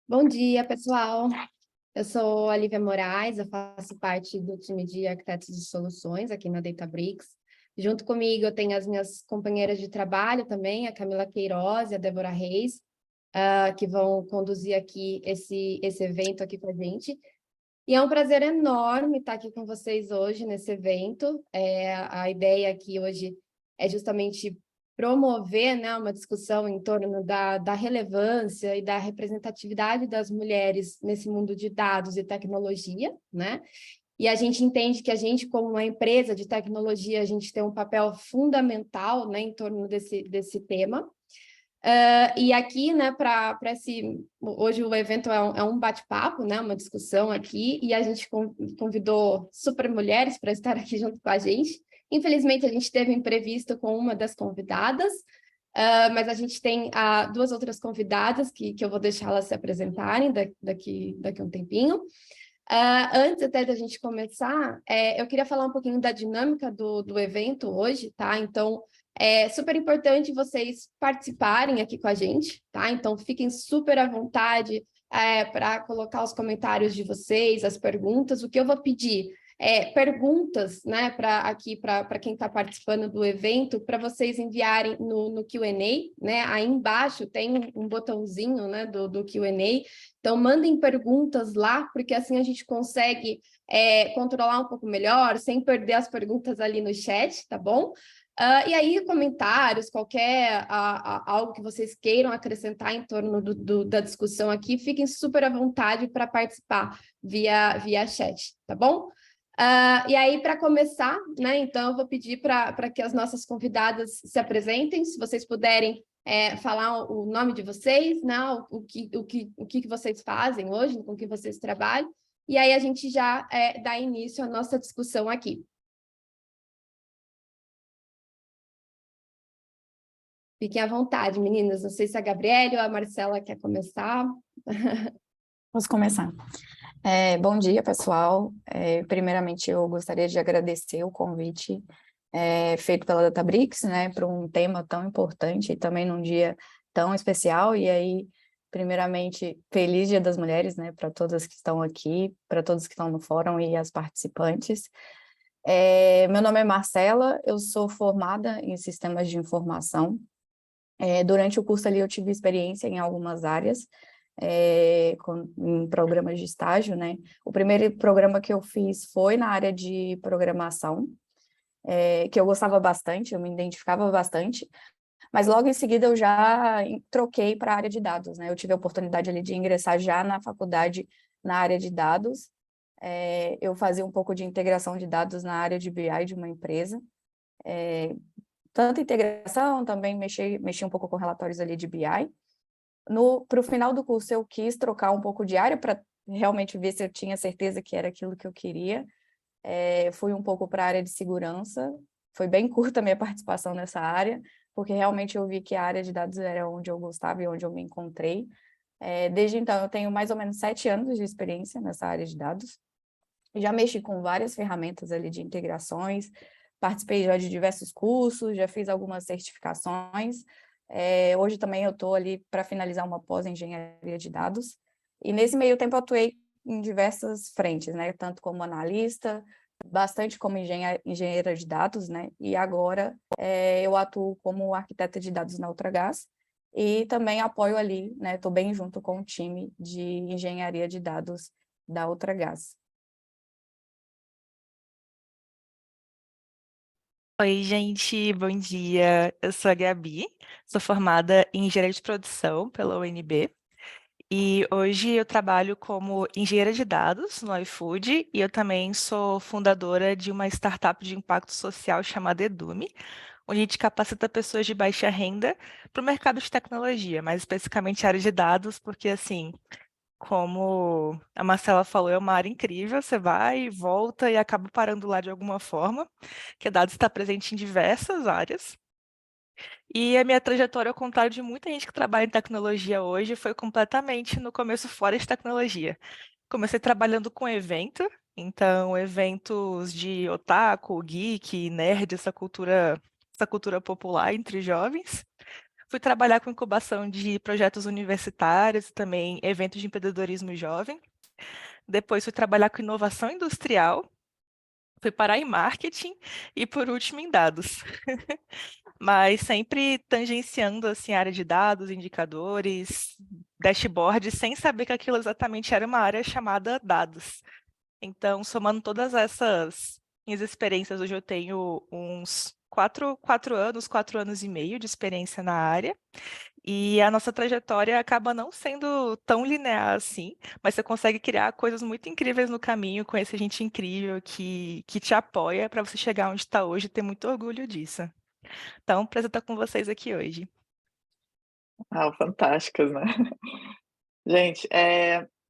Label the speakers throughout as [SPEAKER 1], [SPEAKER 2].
[SPEAKER 1] Bom dia, pessoal. Eu sou a Lívia Moraes, eu faço parte do time de arquitetos de soluções aqui na Databricks. Junto comigo eu tenho as minhas companheiras de trabalho também, a Camila Queiroz e a Débora Reis, que vão conduzir aqui esse evento aqui com a gente. E é um prazer enorme estar aqui com vocês hoje nesse evento. A ideia aqui hoje é justamente promover, né, uma discussão em torno da relevância e da representatividade das mulheres nesse mundo de dados e tecnologia, né? E a gente entende que a gente, como uma empresa de tecnologia, a gente tem um papel fundamental, né, em torno desse tema. E aqui, né, para esse... Hoje o evento é um bate-papo, né, uma discussão aqui, e a gente convidou super mulheres para estar aqui junto com a gente. Infelizmente, a gente teve imprevisto com uma das convidadas, mas a gente tem duas outras convidadas que eu vou deixar elas se apresentarem daqui um tempinho. Antes até da gente começar, eu queria falar um pouquinho da dinâmica do evento hoje, tá? Então, é super importante vocês participarem aqui com a gente, tá? Então, fiquem super à vontade para colocar os comentários de vocês, as perguntas. O que eu vou pedir perguntas, né, para quem está participando do evento, para vocês enviarem no Q&A, né? Aí embaixo tem um botãozinho, né, do Q&A. Então, mandem perguntas lá, porque assim a gente consegue controlar um pouco melhor, sem perder as perguntas ali no chat, tá bom? E aí, comentários, qualquer algo que vocês queiram acrescentar em torno da discussão aqui, fiquem super à vontade para participar via chat, tá bom? E aí, para começar, né, então, eu vou pedir para que as nossas convidadas se apresentem, se vocês puderem falar o nome de vocês, né, o que vocês fazem hoje, com que vocês trabalham, e aí a gente já dá início à nossa discussão aqui. Fiquem à vontade, meninas. Não sei se a Gabriela ou a Marcela quer começar.
[SPEAKER 2] Posso começar. Bom dia, pessoal. Primeiramente, eu gostaria de agradecer o convite feito pela Databricks, né, para um tema tão importante e também num dia tão especial. E aí, primeiramente, feliz Dia das Mulheres, né, para todas que estão aqui, para todos que estão no fórum e as participantes. Meu nome é Marcela, eu sou formada em Sistemas de Informação. Durante o curso ali eu tive experiência em algumas áreas, em programas de estágio, né? O primeiro programa que eu fiz foi na área de programação, que eu gostava bastante, eu me identificava bastante, mas logo em seguida eu já troquei para a área de dados, né? Eu tive a oportunidade ali de ingressar já na faculdade na área de dados. Eu fazia um pouco de integração de dados na área de BI de uma empresa, tanto integração, também mexi um pouco com relatórios ali de BI. Para o final do curso, eu quis trocar um pouco de área para realmente ver se eu tinha certeza que era aquilo que eu queria. Fui um pouco para a área de segurança, foi bem curta a minha participação nessa área, porque realmente eu vi que a área de dados era onde eu gostava e onde eu me encontrei. Desde então, eu tenho mais ou menos 7 anos de experiência nessa área de dados. Já mexi com várias ferramentas ali de integrações, participei já de diversos cursos, já fiz algumas certificações. Hoje também eu estou ali para finalizar uma pós-engenharia de dados. E nesse meio tempo eu atuei em diversas frentes, né? Tanto como analista, bastante como engenheira de dados, né? E agora eu atuo como arquiteta de dados na Ultragaz e também apoio ali, né? Estou bem junto com o time de engenharia de dados da Ultragaz.
[SPEAKER 3] Oi, gente, bom dia. Eu sou a Gabi, sou formada em engenharia de produção pela UNB e hoje eu trabalho como engenheira de dados no iFood e eu também sou fundadora de uma startup de impacto social chamada Edume, onde a gente capacita pessoas de baixa renda para o mercado de tecnologia, mais especificamente a área de dados, porque assim, como a Marcela falou, é uma área incrível, você vai e volta e acaba parando lá de alguma forma, que dados está presente em diversas áreas. E a minha trajetória, ao contrário de muita gente que trabalha em tecnologia hoje, foi completamente no começo fora de tecnologia. Comecei trabalhando com evento, então eventos de otaku, geek, nerd, essa cultura popular entre jovens. Fui trabalhar com incubação de projetos universitários e também eventos de empreendedorismo jovem. Depois fui trabalhar com inovação industrial, fui parar em marketing e, por último, em dados. Mas sempre tangenciando assim, a área de dados, indicadores, dashboards, sem saber que aquilo exatamente era uma área chamada dados. Então, somando todas essas minhas experiências, hoje eu tenho uns 4 anos e meio de experiência na área. E a nossa trajetória acaba não sendo tão linear assim, mas você consegue criar coisas muito incríveis no caminho, conhecer gente incrível que te apoia para você chegar onde está hoje e ter muito orgulho disso. Então, prazer estar com vocês aqui hoje.
[SPEAKER 4] Ah, fantásticas, né? Gente,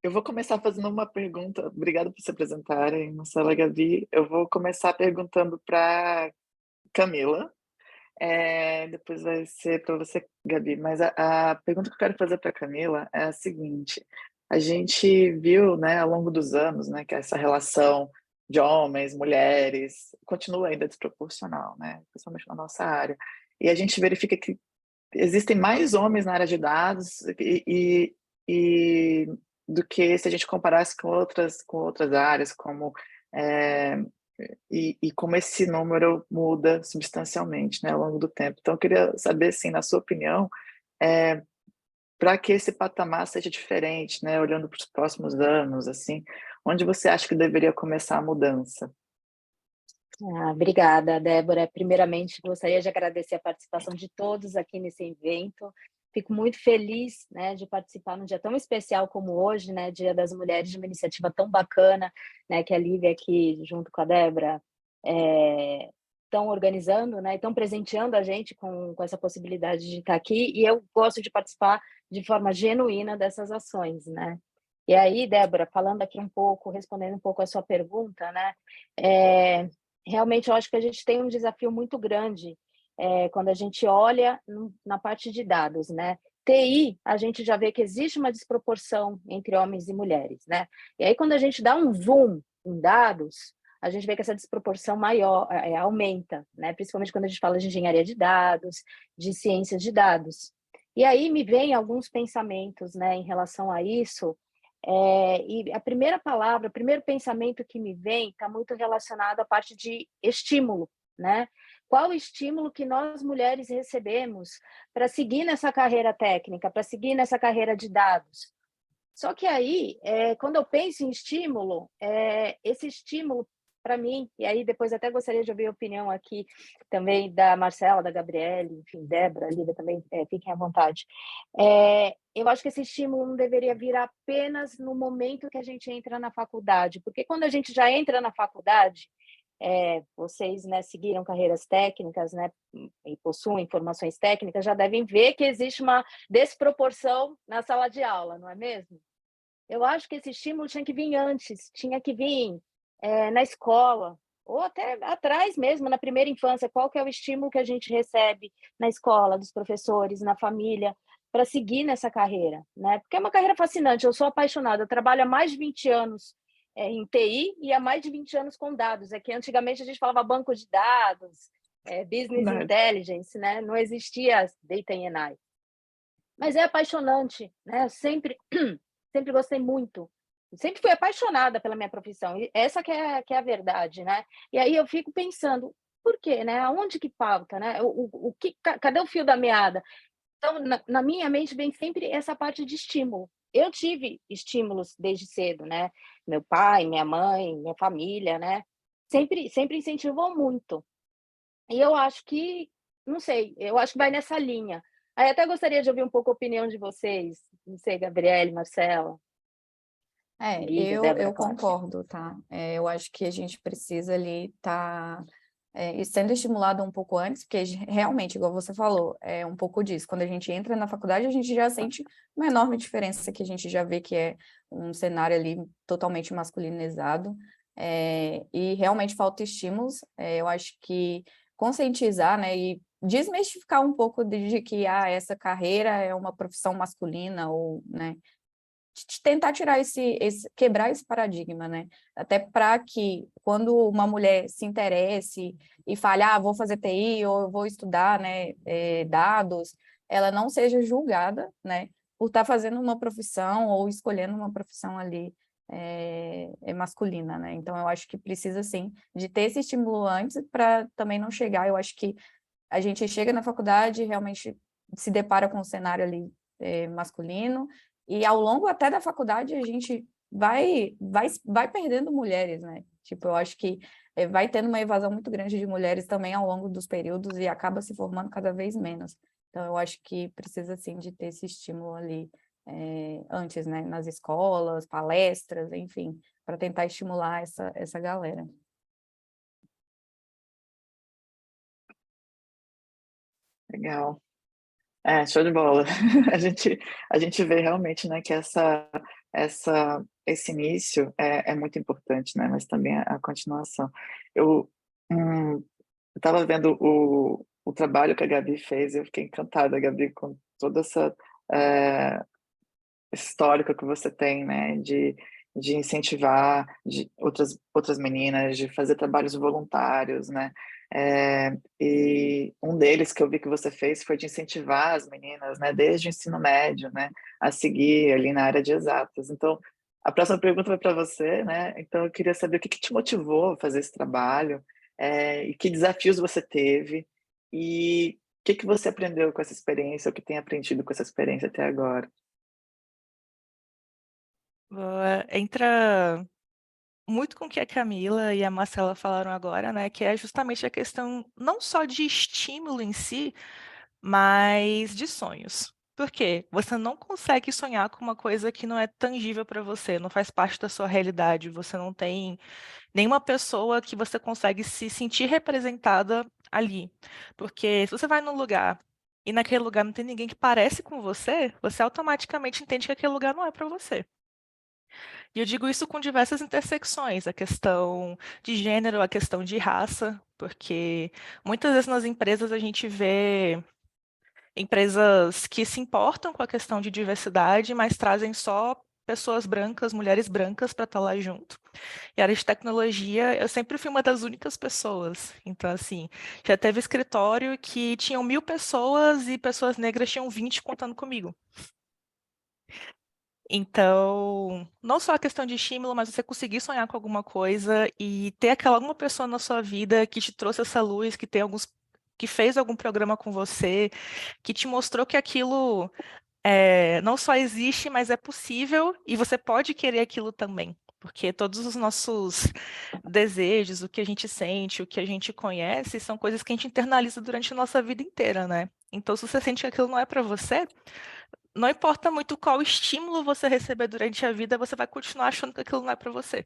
[SPEAKER 4] eu vou começar fazendo uma pergunta. Obrigada por se apresentarem, Marcela e Gabi. Eu vou começar perguntando para Camila. Depois vai ser para você, Gabi. Mas a pergunta que eu quero fazer para Camila é a seguinte: a gente viu, né, ao longo dos anos, né, que essa relação de homens, mulheres, continua ainda desproporcional, né, principalmente na nossa área. E a gente verifica que existem mais homens na área de dados e do que se a gente comparasse com outras áreas, como é, e como esse número muda substancialmente, né, ao longo do tempo. Então, eu queria saber, assim, na sua opinião, para que esse patamar seja diferente, né, olhando para os próximos anos, assim, onde você acha que deveria começar a mudança?
[SPEAKER 5] Obrigada, Débora. Primeiramente, gostaria de agradecer a participação de todos aqui nesse evento. Fico muito feliz, né, de participar num dia tão especial como hoje, né, Dia das Mulheres, de uma iniciativa tão bacana, né, que a Lívia aqui, junto com a Débora, estão organizando, né, estão presenteando a gente com essa possibilidade de estar aqui, e eu gosto de participar de forma genuína dessas ações, né. E aí, Débora, falando aqui um pouco, respondendo um pouco a sua pergunta, né, realmente, eu acho que a gente tem um desafio muito grande quando a gente olha na parte de dados, né? TI, a gente já vê que existe uma desproporção entre homens e mulheres, né? E aí, quando a gente dá um zoom em dados, a gente vê que essa desproporção maior aumenta, né? Principalmente quando a gente fala de engenharia de dados, de ciência de dados. E aí me vem alguns pensamentos, né, em relação a isso, e a primeira palavra, o primeiro pensamento que me vem está muito relacionado à parte de estímulo, né? Qual o estímulo que nós mulheres recebemos para seguir nessa carreira técnica, para seguir nessa carreira de dados? Só que aí, quando eu penso em estímulo, esse estímulo para mim, e aí depois até gostaria de ouvir a opinião aqui também da Marcela, da Gabriele, enfim, Débora, Lívia também, fiquem à vontade. Eu acho que esse estímulo não deveria vir apenas no momento que a gente entra na faculdade, porque quando a gente já entra na faculdade, vocês, né, seguiram carreiras técnicas, né, e possuem formações técnicas, já devem ver que existe uma desproporção na sala de aula, não é mesmo? Eu acho que esse estímulo tinha que vir antes, tinha que vir na escola, ou até atrás mesmo, na primeira infância. Qual que é o estímulo que a gente recebe na escola, dos professores, na família, para seguir nessa carreira, né? Porque é uma carreira fascinante, eu sou apaixonada, eu trabalho há mais de 20 anos em TI e há mais de 20 anos com dados. É que antigamente a gente falava banco de dados, business intelligence, né? Não existia data and AI. Mas é apaixonante, né? Eu sempre gostei muito. Sempre fui apaixonada pela minha profissão. E essa que é a verdade, né? E aí eu fico pensando, por quê, né? Aonde que falta, né? Cadê o fio da meada? Então, na minha mente vem sempre essa parte de estímulo. Eu tive estímulos desde cedo, né? Meu pai, minha mãe, minha família, né? Sempre incentivou muito. E eu acho que, não sei, eu acho que vai nessa linha. Aí até gostaria de ouvir um pouco a opinião de vocês. Não sei, Gabriele, Marcela, Lívia, Débora,
[SPEAKER 2] Eu
[SPEAKER 5] claro.
[SPEAKER 2] concordo, tá? Eu acho que a gente precisa ali estar sendo estimulado um pouco antes, porque realmente, igual você falou, é um pouco disso. Quando a gente entra na faculdade, a gente já sente uma enorme diferença que a gente já vê que é um cenário ali totalmente masculinizado, e realmente falta estímulos. Eu acho que conscientizar, né, e desmistificar um pouco de que essa carreira é uma profissão masculina, ou, né, de tentar tirar quebrar esse paradigma, né? Até para que quando uma mulher se interesse e fale, vou fazer TI ou eu vou estudar, né, dados, ela não seja julgada, né, por estar fazendo uma profissão ou escolhendo uma profissão ali masculina, né? Então, eu acho que precisa, sim, de ter esse estímulo antes para também não chegar. Eu acho que a gente chega na faculdade e realmente se depara com um cenário ali masculino, e ao longo até da faculdade a gente vai perdendo mulheres, né? Tipo, eu acho que vai tendo uma evasão muito grande de mulheres também ao longo dos períodos e acaba se formando cada vez menos. Então, eu acho que precisa, sim, de ter esse estímulo ali antes, né? Nas escolas, palestras, enfim, para tentar estimular essa galera.
[SPEAKER 4] Legal. Show de bola. A gente vê realmente, né, que esse início é muito importante, né, mas também a continuação. Eu estava vendo o trabalho que a Gabi fez e eu fiquei encantada, Gabi, com toda esse histórico que você tem, né, de incentivar outras meninas, de fazer trabalhos voluntários, né, e um deles que eu vi que você fez foi de incentivar as meninas, né, desde o ensino médio, né, a seguir ali na área de exatas. Então, a próxima pergunta vai para você, né, então eu queria saber o que te motivou a fazer esse trabalho, e que desafios você teve, e o que você aprendeu com essa experiência, ou que tem aprendido com essa experiência até agora?
[SPEAKER 3] Entra muito com o que a Camila e a Marcela falaram agora, né? Que é justamente a questão não só de estímulo em si, mas de sonhos. Por quê? Você não consegue sonhar com uma coisa que não é tangível para você, não faz parte da sua realidade, você não tem nenhuma pessoa que você consegue se sentir representada ali. Porque se você vai num lugar e naquele lugar não tem ninguém que parece com você, você automaticamente entende que aquele lugar não é para você. E eu digo isso com diversas intersecções, a questão de gênero, a questão de raça, porque muitas vezes nas empresas a gente vê empresas que se importam com a questão de diversidade, mas trazem só pessoas brancas, mulheres brancas para estar lá junto. E a área de tecnologia, eu sempre fui uma das únicas pessoas. Então, assim, já teve escritório que tinham 1000 pessoas e pessoas negras tinham 20 contando comigo. Então, não só a questão de estímulo, mas você conseguir sonhar com alguma coisa e ter aquela alguma pessoa na sua vida que te trouxe essa luz, que fez algum programa com você, que te mostrou que aquilo não só existe, mas é possível e você pode querer aquilo também. Porque todos os nossos desejos, o que a gente sente, o que a gente conhece, são coisas que a gente internaliza durante a nossa vida inteira, né? Então, se você sente que aquilo não é para você, não importa muito qual estímulo você receber durante a vida, você vai continuar achando que aquilo não é para você.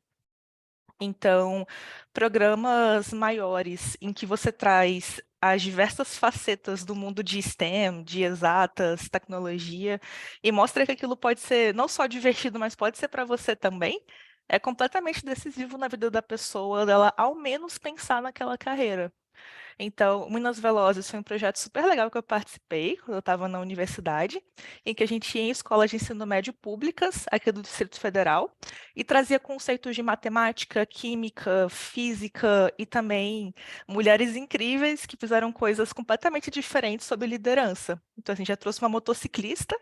[SPEAKER 3] Então, programas maiores em que você traz as diversas facetas do mundo de STEM, de exatas, tecnologia, e mostra que aquilo pode ser não só divertido, mas pode ser para você também, é completamente decisivo na vida da pessoa, dela ao menos pensar naquela carreira. Então, Minas Velozes foi um projeto super legal que eu participei quando eu estava na universidade, em que a gente ia em escolas de ensino médio públicas aqui do Distrito Federal e trazia conceitos de matemática, química, física e também mulheres incríveis que fizeram coisas completamente diferentes sobre liderança. Então, a gente já trouxe uma motociclista,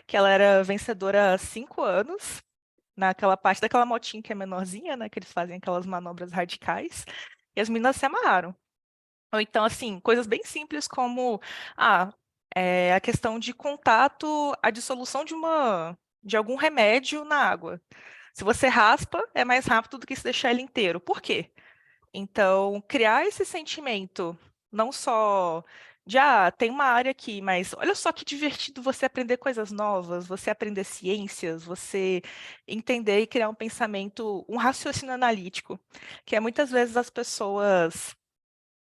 [SPEAKER 3] que ela era vencedora há 5 anos, naquela parte daquela motinha que é menorzinha, né, que eles fazem aquelas manobras radicais, e as meninas se amarraram. Ou então, assim, coisas bem simples como a questão de contato, a dissolução de algum remédio na água. Se você raspa, é mais rápido do que se deixar ele inteiro. Por quê? Então, criar esse sentimento, não só de, tem uma área aqui, mas olha só que divertido você aprender coisas novas, você aprender ciências, você entender e criar um pensamento, um raciocínio analítico, que é muitas vezes as pessoas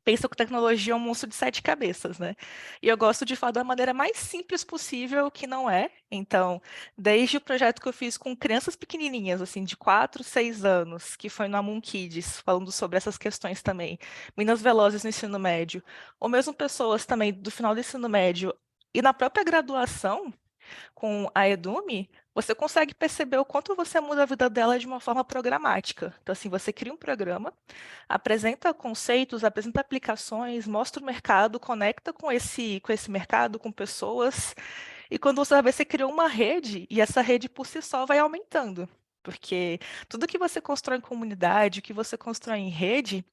[SPEAKER 3] pensam que tecnologia é um monstro de 7 cabeças, né? E eu gosto de falar da maneira mais simples possível, que não é. Então, desde o projeto que eu fiz com crianças pequenininhas, assim, de 4, 6 anos, que foi no Amun Kids, falando sobre essas questões também. Meninas Velozes no ensino médio. Ou mesmo pessoas também do final do ensino médio e na própria graduação, com a Edume, você consegue perceber o quanto você muda a vida dela de uma forma programática. Então, assim, você cria um programa, apresenta conceitos, apresenta aplicações, mostra o mercado, conecta com esse mercado, com pessoas, e quando você vai ver, você criou uma rede, e essa rede por si só vai aumentando. Porque tudo que você constrói em comunidade, o que você constrói em rede,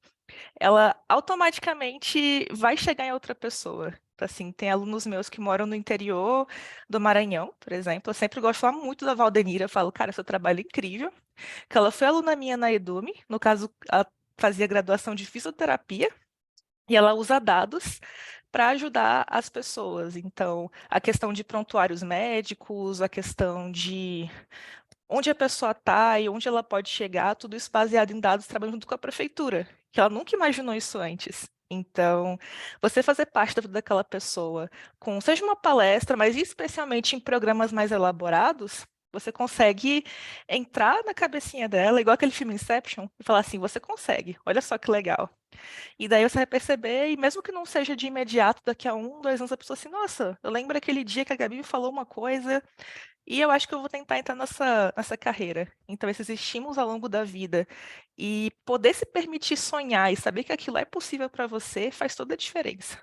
[SPEAKER 3] ela automaticamente vai chegar em outra pessoa. Então, assim, tem alunos meus que moram no interior do Maranhão, por exemplo. Eu sempre gosto de falar muito da Valdenira. Eu falo, cara, seu trabalho é incrível. Que ela foi aluna minha na Edume. No caso, ela fazia graduação de fisioterapia. E ela usa dados para ajudar as pessoas. Então, a questão de prontuários médicos, a questão de onde a pessoa está e onde ela pode chegar, tudo isso baseado em dados, trabalhando junto com a prefeitura, que ela nunca imaginou isso antes. Então, você fazer parte da vida daquela pessoa, com seja uma palestra, mas especialmente em programas mais elaborados, você consegue entrar na cabecinha dela, igual aquele filme Inception, e falar assim, você consegue, olha só que legal. E daí você vai perceber, e mesmo que não seja de imediato, daqui a 1, 2 anos, a pessoa assim, nossa, eu lembro aquele dia que a Gabi me falou uma coisa, e eu acho que eu vou tentar entrar nessa carreira. Então, esses estímulos ao longo da vida e poder se permitir sonhar e saber que aquilo é possível para você faz toda a diferença.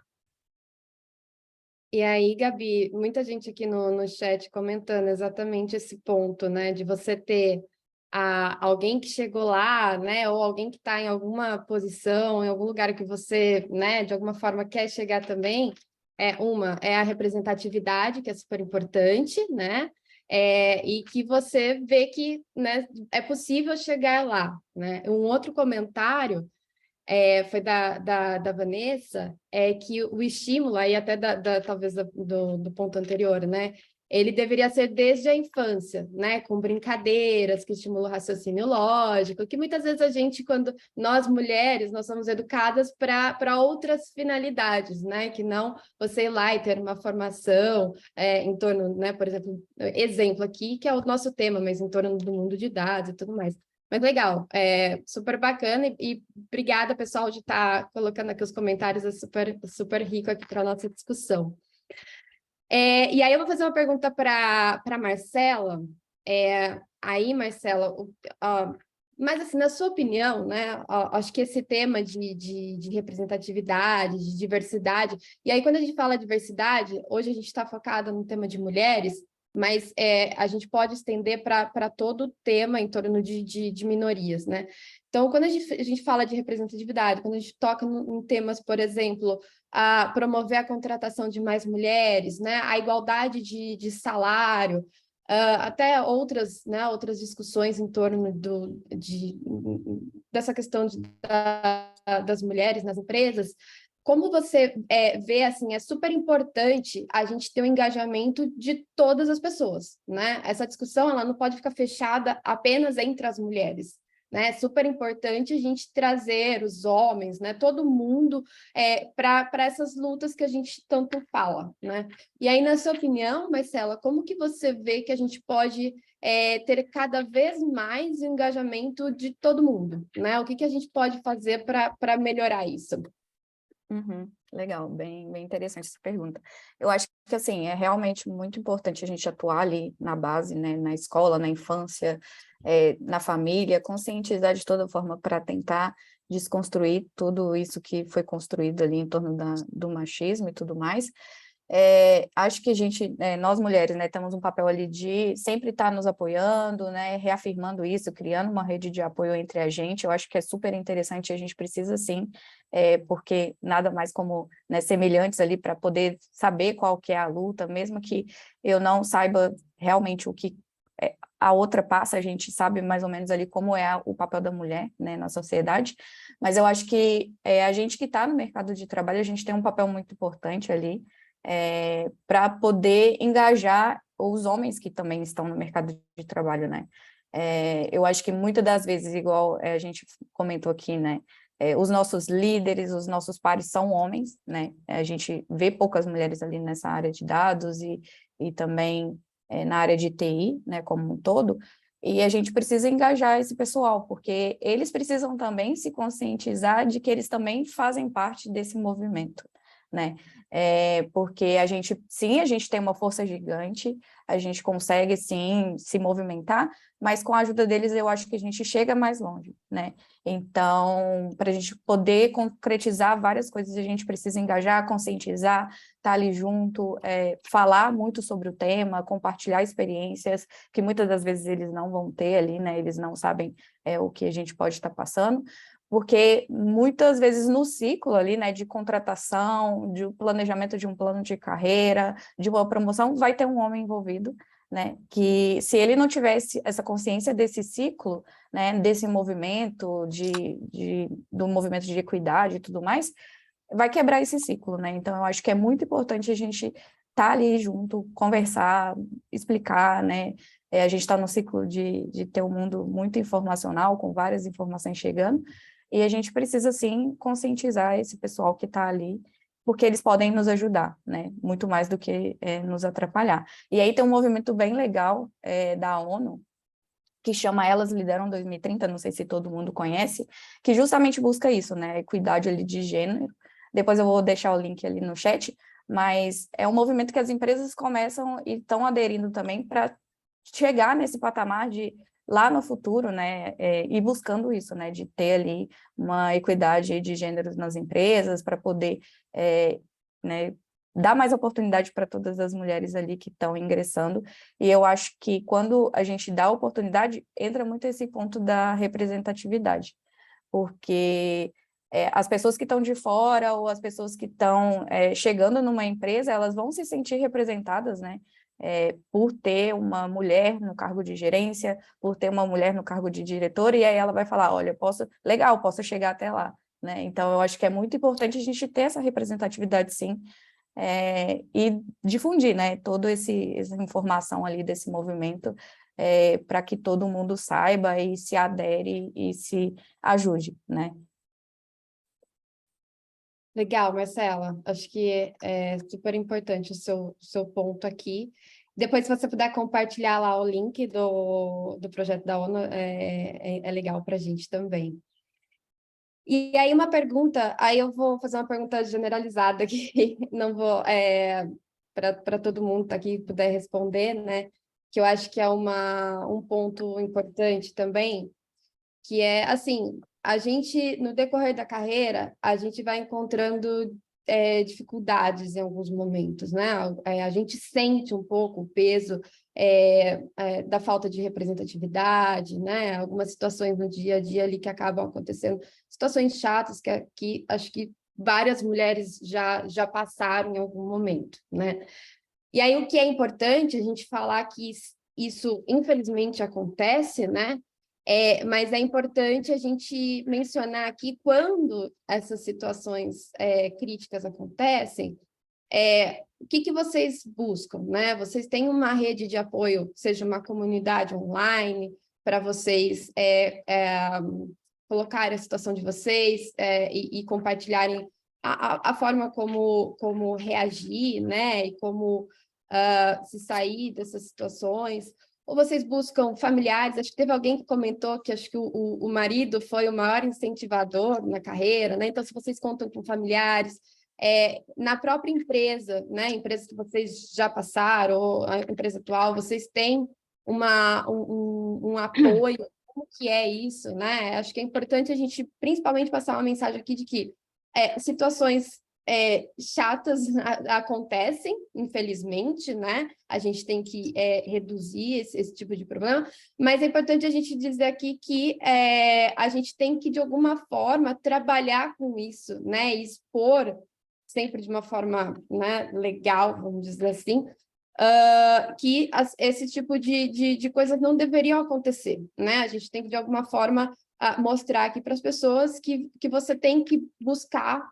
[SPEAKER 1] E aí, Gabi, muita gente aqui no chat comentando exatamente esse ponto, né? De você ter alguém que chegou lá, né? Ou alguém que está em alguma posição, em algum lugar que você, né, de alguma forma quer chegar também. É a representatividade, que é super importante, né? E que você vê que, né, é possível chegar lá, né? Um outro comentário foi da Vanessa, que o estímulo, aí até talvez do ponto anterior, né? Ele deveria ser desde a infância, né? Com brincadeiras que estimulam o raciocínio lógico, que muitas vezes a gente, quando nós mulheres, nós somos educadas para outras finalidades, né? Que não você ir lá e ter uma formação em torno, né? Por exemplo aqui, que é o nosso tema, mas em torno do mundo de dados e tudo mais. Mas legal, super bacana e obrigada, pessoal, de estar colocando aqui os comentários, é super rico aqui para a nossa discussão. E aí eu vou fazer uma pergunta para a Marcela. Aí, Marcela, mas assim, na sua opinião, né, acho que esse tema de representatividade, de diversidade, e aí quando a gente fala diversidade, hoje a gente está focada no tema de mulheres, mas a gente pode estender para todo o tema em torno de minorias, né? Então, quando a gente fala de representatividade, quando a gente toca em temas, por exemplo, a promover a contratação de mais mulheres, né? A igualdade de salário, até outras discussões em torno dessa questão das mulheres nas empresas. Como você vê, assim, é super importante a gente ter o engajamento de todas as pessoas, né? Essa discussão, ela não pode ficar fechada apenas entre as mulheres, né? É super importante a gente trazer os homens, né? Todo mundo para essas lutas que a gente tanto fala, né? E aí, na sua opinião, Marcela, como que você vê que a gente pode ter cada vez mais o engajamento de todo mundo, né? O que a gente pode fazer para melhorar isso?
[SPEAKER 2] Legal, bem interessante essa pergunta. Eu acho que, assim, é realmente muito importante a gente atuar ali na base, né, na escola, na infância, na família, conscientizar de toda forma para tentar desconstruir tudo isso que foi construído ali em torno do machismo e tudo mais. Acho que nós mulheres, né, temos um papel ali de sempre estar nos apoiando, né, reafirmando isso, criando uma rede de apoio entre a gente. Eu acho que é super interessante, a gente precisa sim, porque nada mais como, né, semelhantes ali para poder saber qual que é a luta, mesmo que eu não saiba realmente o que a outra passa, a gente sabe mais ou menos ali como é o papel da mulher, né, na sociedade, mas eu acho que a gente que está no mercado de trabalho, a gente tem um papel muito importante ali, para poder engajar os homens que também estão no mercado de trabalho, né? Eu acho que muitas das vezes, igual a gente comentou aqui, né? Os nossos líderes, os nossos pares são homens, né? A gente vê poucas mulheres ali nessa área de dados e também na área de TI, né, como um todo, e a gente precisa engajar esse pessoal, porque eles precisam também se conscientizar de que eles também fazem parte desse movimento, né? Porque a gente tem uma força gigante, a gente consegue, sim, se movimentar, mas com a ajuda deles eu acho que a gente chega mais longe, né? Então, para a gente poder concretizar várias coisas, a gente precisa engajar, conscientizar, estar ali junto, falar muito sobre o tema, compartilhar experiências, que muitas das vezes eles não vão ter ali, né? Eles não sabem o que a gente pode estar passando, porque muitas vezes no ciclo ali, né, de contratação, de planejamento de um plano de carreira, de uma promoção, vai ter um homem envolvido, né, que se ele não tivesse essa consciência desse ciclo, né, desse movimento, do movimento de equidade e tudo mais, vai quebrar esse ciclo, né, então eu acho que é muito importante a gente estar ali junto, conversar, explicar, né, a gente está no ciclo de ter um mundo muito informacional, com várias informações chegando, e a gente precisa, sim, conscientizar esse pessoal que está ali, porque eles podem nos ajudar, né? Muito mais do que nos atrapalhar. E aí tem um movimento bem legal da ONU, que chama Elas Lideram 2030, não sei se todo mundo conhece, que justamente busca isso, né? Equidade ali de gênero. Depois eu vou deixar o link ali no chat, mas é um movimento que as empresas começam e estão aderindo também para chegar nesse patamar de lá no futuro, né, e buscando isso, né, de ter ali uma equidade de gêneros nas empresas para poder, né, dar mais oportunidade para todas as mulheres ali que estão ingressando. E eu acho que quando a gente dá oportunidade, entra muito esse ponto da representatividade, porque as pessoas que estão de fora ou as pessoas que estão chegando numa empresa, elas vão se sentir representadas, né? Por ter uma mulher no cargo de gerência, por ter uma mulher no cargo de diretora, e aí ela vai falar, olha, posso chegar até lá, né? Então, eu acho que é muito importante a gente ter essa representatividade, sim, e difundir, né, toda essa informação ali desse movimento, para que todo mundo saiba e se adere e se ajude, né?
[SPEAKER 1] Legal, Marcela. Acho que é super importante o seu ponto aqui. Depois, se você puder compartilhar lá o link do projeto da ONU, é legal para a gente também. E aí, uma pergunta, aí eu vou fazer uma pergunta generalizada aqui, não vou, para todo mundo aqui puder responder, né? Que eu acho que é um ponto importante também, que é, assim, a gente, no decorrer da carreira, a gente vai encontrando dificuldades em alguns momentos, né? A gente sente um pouco o peso da falta de representatividade, né? Algumas situações no dia a dia ali que acabam acontecendo, situações chatas que acho que várias mulheres já passaram em algum momento, né? E aí o que é importante a gente falar que isso infelizmente acontece, né? Mas é importante a gente mencionar aqui quando essas situações críticas acontecem, o que vocês buscam, né? Vocês têm uma rede de apoio, seja uma comunidade online, para vocês colocarem a situação de vocês e compartilharem a forma como reagir, né? E como se sair dessas situações. Ou vocês buscam familiares? Acho que teve alguém que comentou que acho que o marido foi o maior incentivador na carreira, né? Então, se vocês contam com familiares, na própria empresa, né? Empresas que vocês já passaram, ou a empresa atual, vocês têm um apoio? Como que é isso, né? Acho que é importante a gente, principalmente, passar uma mensagem aqui de que situações chatas acontecem, infelizmente, né? A gente tem que reduzir esse tipo de problema, mas é importante a gente dizer aqui que a gente tem que, de alguma forma, trabalhar com isso, né? E expor, sempre de uma forma, né, legal, vamos dizer assim, que esse tipo de coisas não deveriam acontecer, né? A gente tem que, de alguma forma, mostrar aqui para as pessoas que você tem que buscar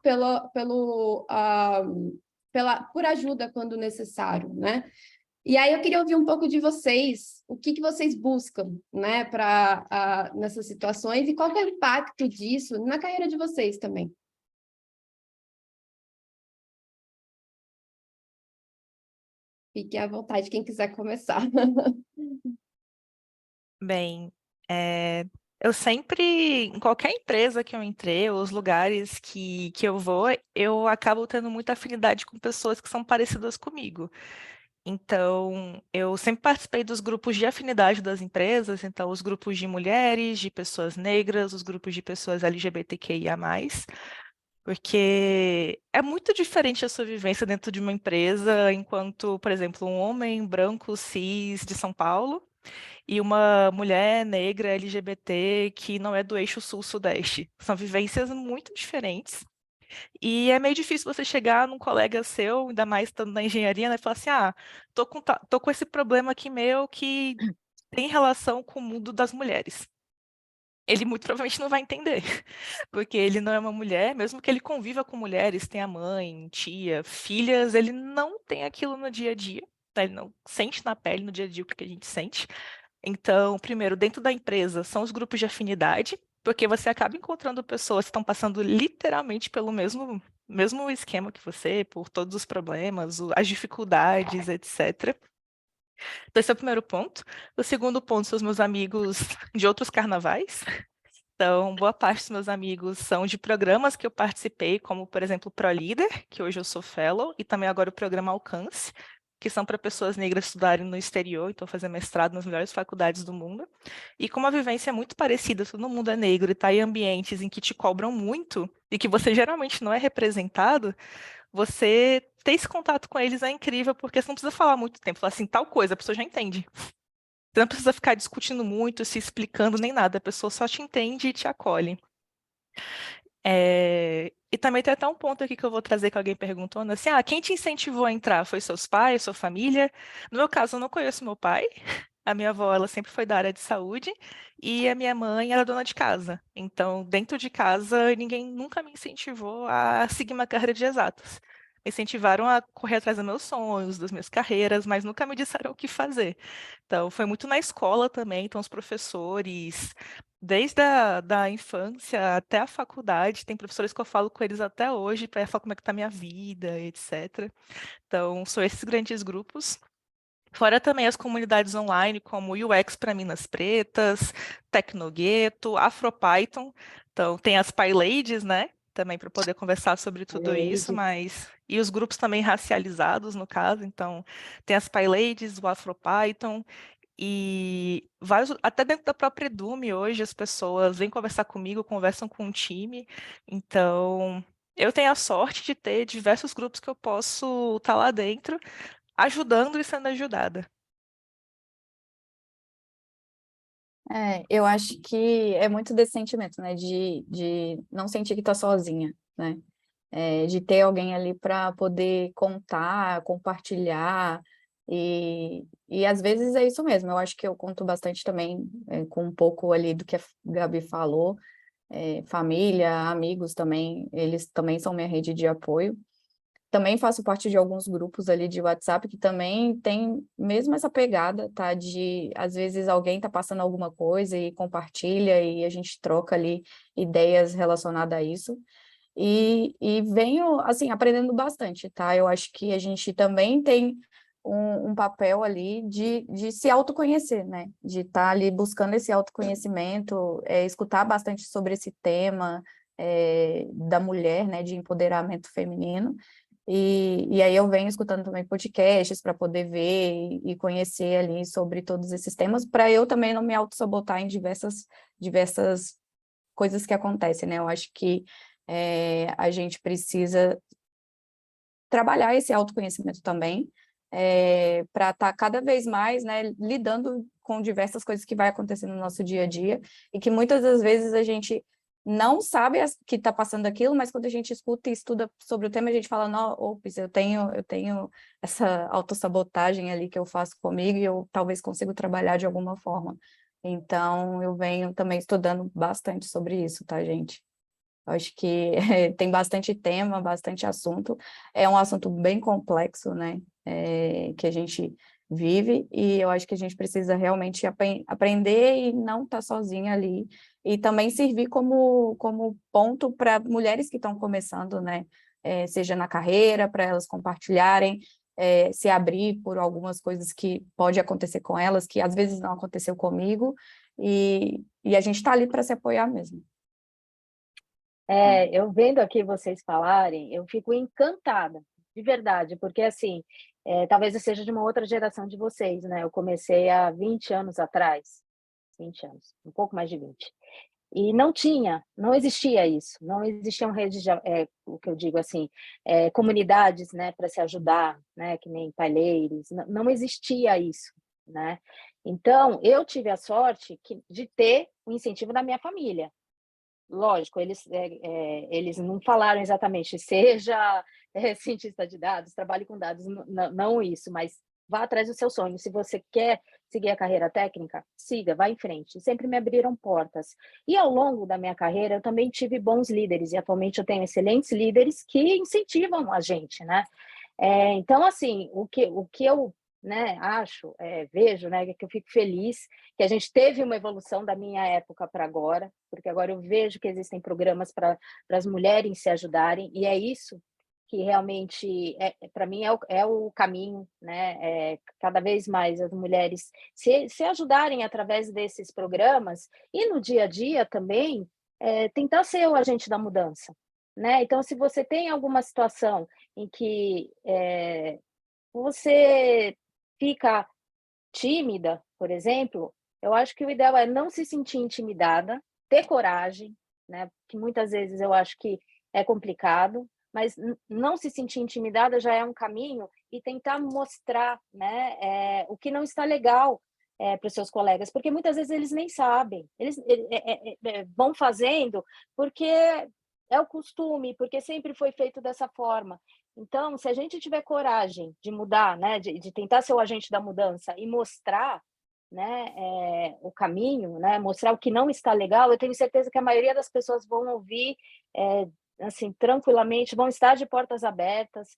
[SPEAKER 1] por ajuda quando necessário, né? E aí eu queria ouvir um pouco de vocês, o que vocês buscam, né, nessas situações e qual que é o impacto disso na carreira de vocês também. Fiquem à vontade, quem quiser começar.
[SPEAKER 3] Bem, eu sempre, em qualquer empresa que eu entrei, ou os lugares que eu vou, eu acabo tendo muita afinidade com pessoas que são parecidas comigo. Então, eu sempre participei dos grupos de afinidade das empresas, então os grupos de mulheres, de pessoas negras, os grupos de pessoas LGBTQIA+, porque é muito diferente a sua vivência dentro de uma empresa, enquanto, por exemplo, um homem branco cis de São Paulo e uma mulher negra LGBT que não é do eixo sul-sudeste. São vivências muito diferentes. E é meio difícil você chegar num colega seu, ainda mais estando na engenharia, né, e falar assim, tô com esse problema aqui meu que tem relação com o mundo das mulheres. Ele muito provavelmente não vai entender, porque ele não é uma mulher, mesmo que ele conviva com mulheres, tenha mãe, tia, filhas, ele não tem aquilo no dia a dia, tá? Ele não sente na pele no dia a dia o que a gente sente. Então, primeiro, dentro da empresa, são os grupos de afinidade, porque você acaba encontrando pessoas que estão passando literalmente pelo mesmo esquema que você, por todos os problemas, as dificuldades, etc. Então, esse é o primeiro ponto. O segundo ponto são os meus amigos de outros carnavais. Então, boa parte dos meus amigos são de programas que eu participei, como, por exemplo, o ProLíder, que hoje eu sou fellow, e também agora o programa Alcance, que são para pessoas negras estudarem no exterior, então fazer mestrado nas melhores faculdades do mundo. E como a vivência é muito parecida, todo mundo é negro e está em ambientes em que te cobram muito e que você geralmente não é representado, você ter esse contato com eles é incrível, porque você não precisa falar muito tempo, falar assim, tal coisa, a pessoa já entende. Você não precisa ficar discutindo muito, se explicando nem nada, a pessoa só te entende e te acolhe. E também tem até um ponto aqui que eu vou trazer que alguém perguntou, né? Assim, quem te incentivou a entrar? Foi seus pais, sua família? No meu caso, eu não conheço meu pai. A minha avó, ela sempre foi da área de saúde e a minha mãe era dona de casa. Então, dentro de casa, ninguém nunca me incentivou a seguir uma carreira de exatas. Me incentivaram a correr atrás dos meus sonhos, das minhas carreiras, mas nunca me disseram o que fazer. Então, foi muito na escola também. Então, os professores, desde da infância até a faculdade, tem professores que eu falo com eles até hoje para falar como é que tá a minha vida, etc. Então, são esses grandes grupos. Fora também as comunidades online, como UX para Minas Pretas, Tecnogueto, AfroPython. Então, tem as PyLadies, né? Também para poder conversar sobre tudo isso,
[SPEAKER 5] Lady.
[SPEAKER 3] mas. E os grupos também racializados, no caso. Então, tem as PyLadies, o AfroPython, e vários, até dentro da própria Edume hoje, as pessoas vêm conversar comigo, conversam com o time. Então, eu tenho a sorte de ter diversos grupos que eu posso estar lá dentro, ajudando e sendo ajudada.
[SPEAKER 2] Eu acho que é muito desse sentimento, né, de não sentir que tá sozinha, né, de ter alguém ali para poder contar, compartilhar, e às vezes é isso mesmo, eu acho que eu conto bastante também com um pouco ali do que a Gabi falou, família, amigos também, eles também são minha rede de apoio. Também faço parte de alguns grupos ali de WhatsApp que também tem mesmo essa pegada, tá? De, às vezes, alguém tá passando alguma coisa e compartilha e a gente troca ali ideias relacionadas a isso. E venho, assim, aprendendo bastante, tá? Eu acho que a gente também tem um papel ali de se autoconhecer, né? De estar ali buscando esse autoconhecimento, escutar bastante sobre esse tema, da mulher, né? De empoderamento feminino. E aí eu venho escutando também podcasts para poder ver e conhecer ali sobre todos esses temas, para eu também não me auto-sabotar em diversas coisas que acontecem, né? Eu acho que a gente precisa trabalhar esse autoconhecimento também, para estar cada vez mais, né, lidando com diversas coisas que vai acontecendo no nosso dia a dia, e que muitas das vezes a gente não sabe que está passando aquilo, mas quando a gente escuta e estuda sobre o tema, a gente fala, não, ops, eu tenho essa autossabotagem ali que eu faço comigo e eu talvez consiga trabalhar de alguma forma. Então, eu venho também estudando bastante sobre isso, tá, gente? Eu acho que tem bastante tema, bastante assunto. É um assunto bem complexo, né? Que a gente vive, e eu acho que a gente precisa realmente aprender e não estar sozinha ali. E também servir como ponto para mulheres que estão começando, né? Seja na carreira, para elas compartilharem, se abrir por algumas coisas que pode acontecer com elas, que às vezes não aconteceu comigo, e a gente está ali para se apoiar mesmo.
[SPEAKER 5] Eu vendo aqui vocês falarem, eu fico encantada, de verdade, porque assim, talvez eu seja de uma outra geração de vocês, né? Eu comecei há 20 anos atrás, 20 anos, um pouco mais de 20. E não existia isso, não existiam redes, o que eu digo assim, comunidades, né, para se ajudar, né, que nem Paileiros, não existia isso, né? Então, eu tive a sorte de ter o incentivo da minha família. Lógico, eles não falaram exatamente, seja cientista de dados, trabalhe com dados, não isso, mas vá atrás do seu sonho. Se você quer seguir a carreira técnica, siga, vá em frente. Sempre me abriram portas. E ao longo da minha carreira, eu também tive bons líderes, e atualmente eu tenho excelentes líderes que incentivam a gente, né? Então, assim, o que eu, né, acho, vejo, né, que eu fico feliz que a gente teve uma evolução da minha época para agora, porque agora eu vejo que existem programas para as mulheres se ajudarem, e é isso que realmente, para mim, é o caminho, né? Cada vez mais as mulheres se ajudarem através desses programas, e no dia a dia também, tentar ser o agente da mudança, né? Então, se você tem alguma situação em que você fica tímida, por exemplo, eu acho que o ideal é não se sentir intimidada, ter coragem, né? Que muitas vezes eu acho que é complicado, mas não se sentir intimidada já é um caminho, e tentar mostrar, né, o que não está legal para os seus colegas, porque muitas vezes eles nem sabem, eles vão fazendo porque é o costume, porque sempre foi feito dessa forma. Então, se a gente tiver coragem de mudar, né, de tentar ser o agente da mudança e mostrar, né, o caminho, né, mostrar o que não está legal, eu tenho certeza que a maioria das pessoas vão ouvir, assim, tranquilamente, vão estar de portas abertas,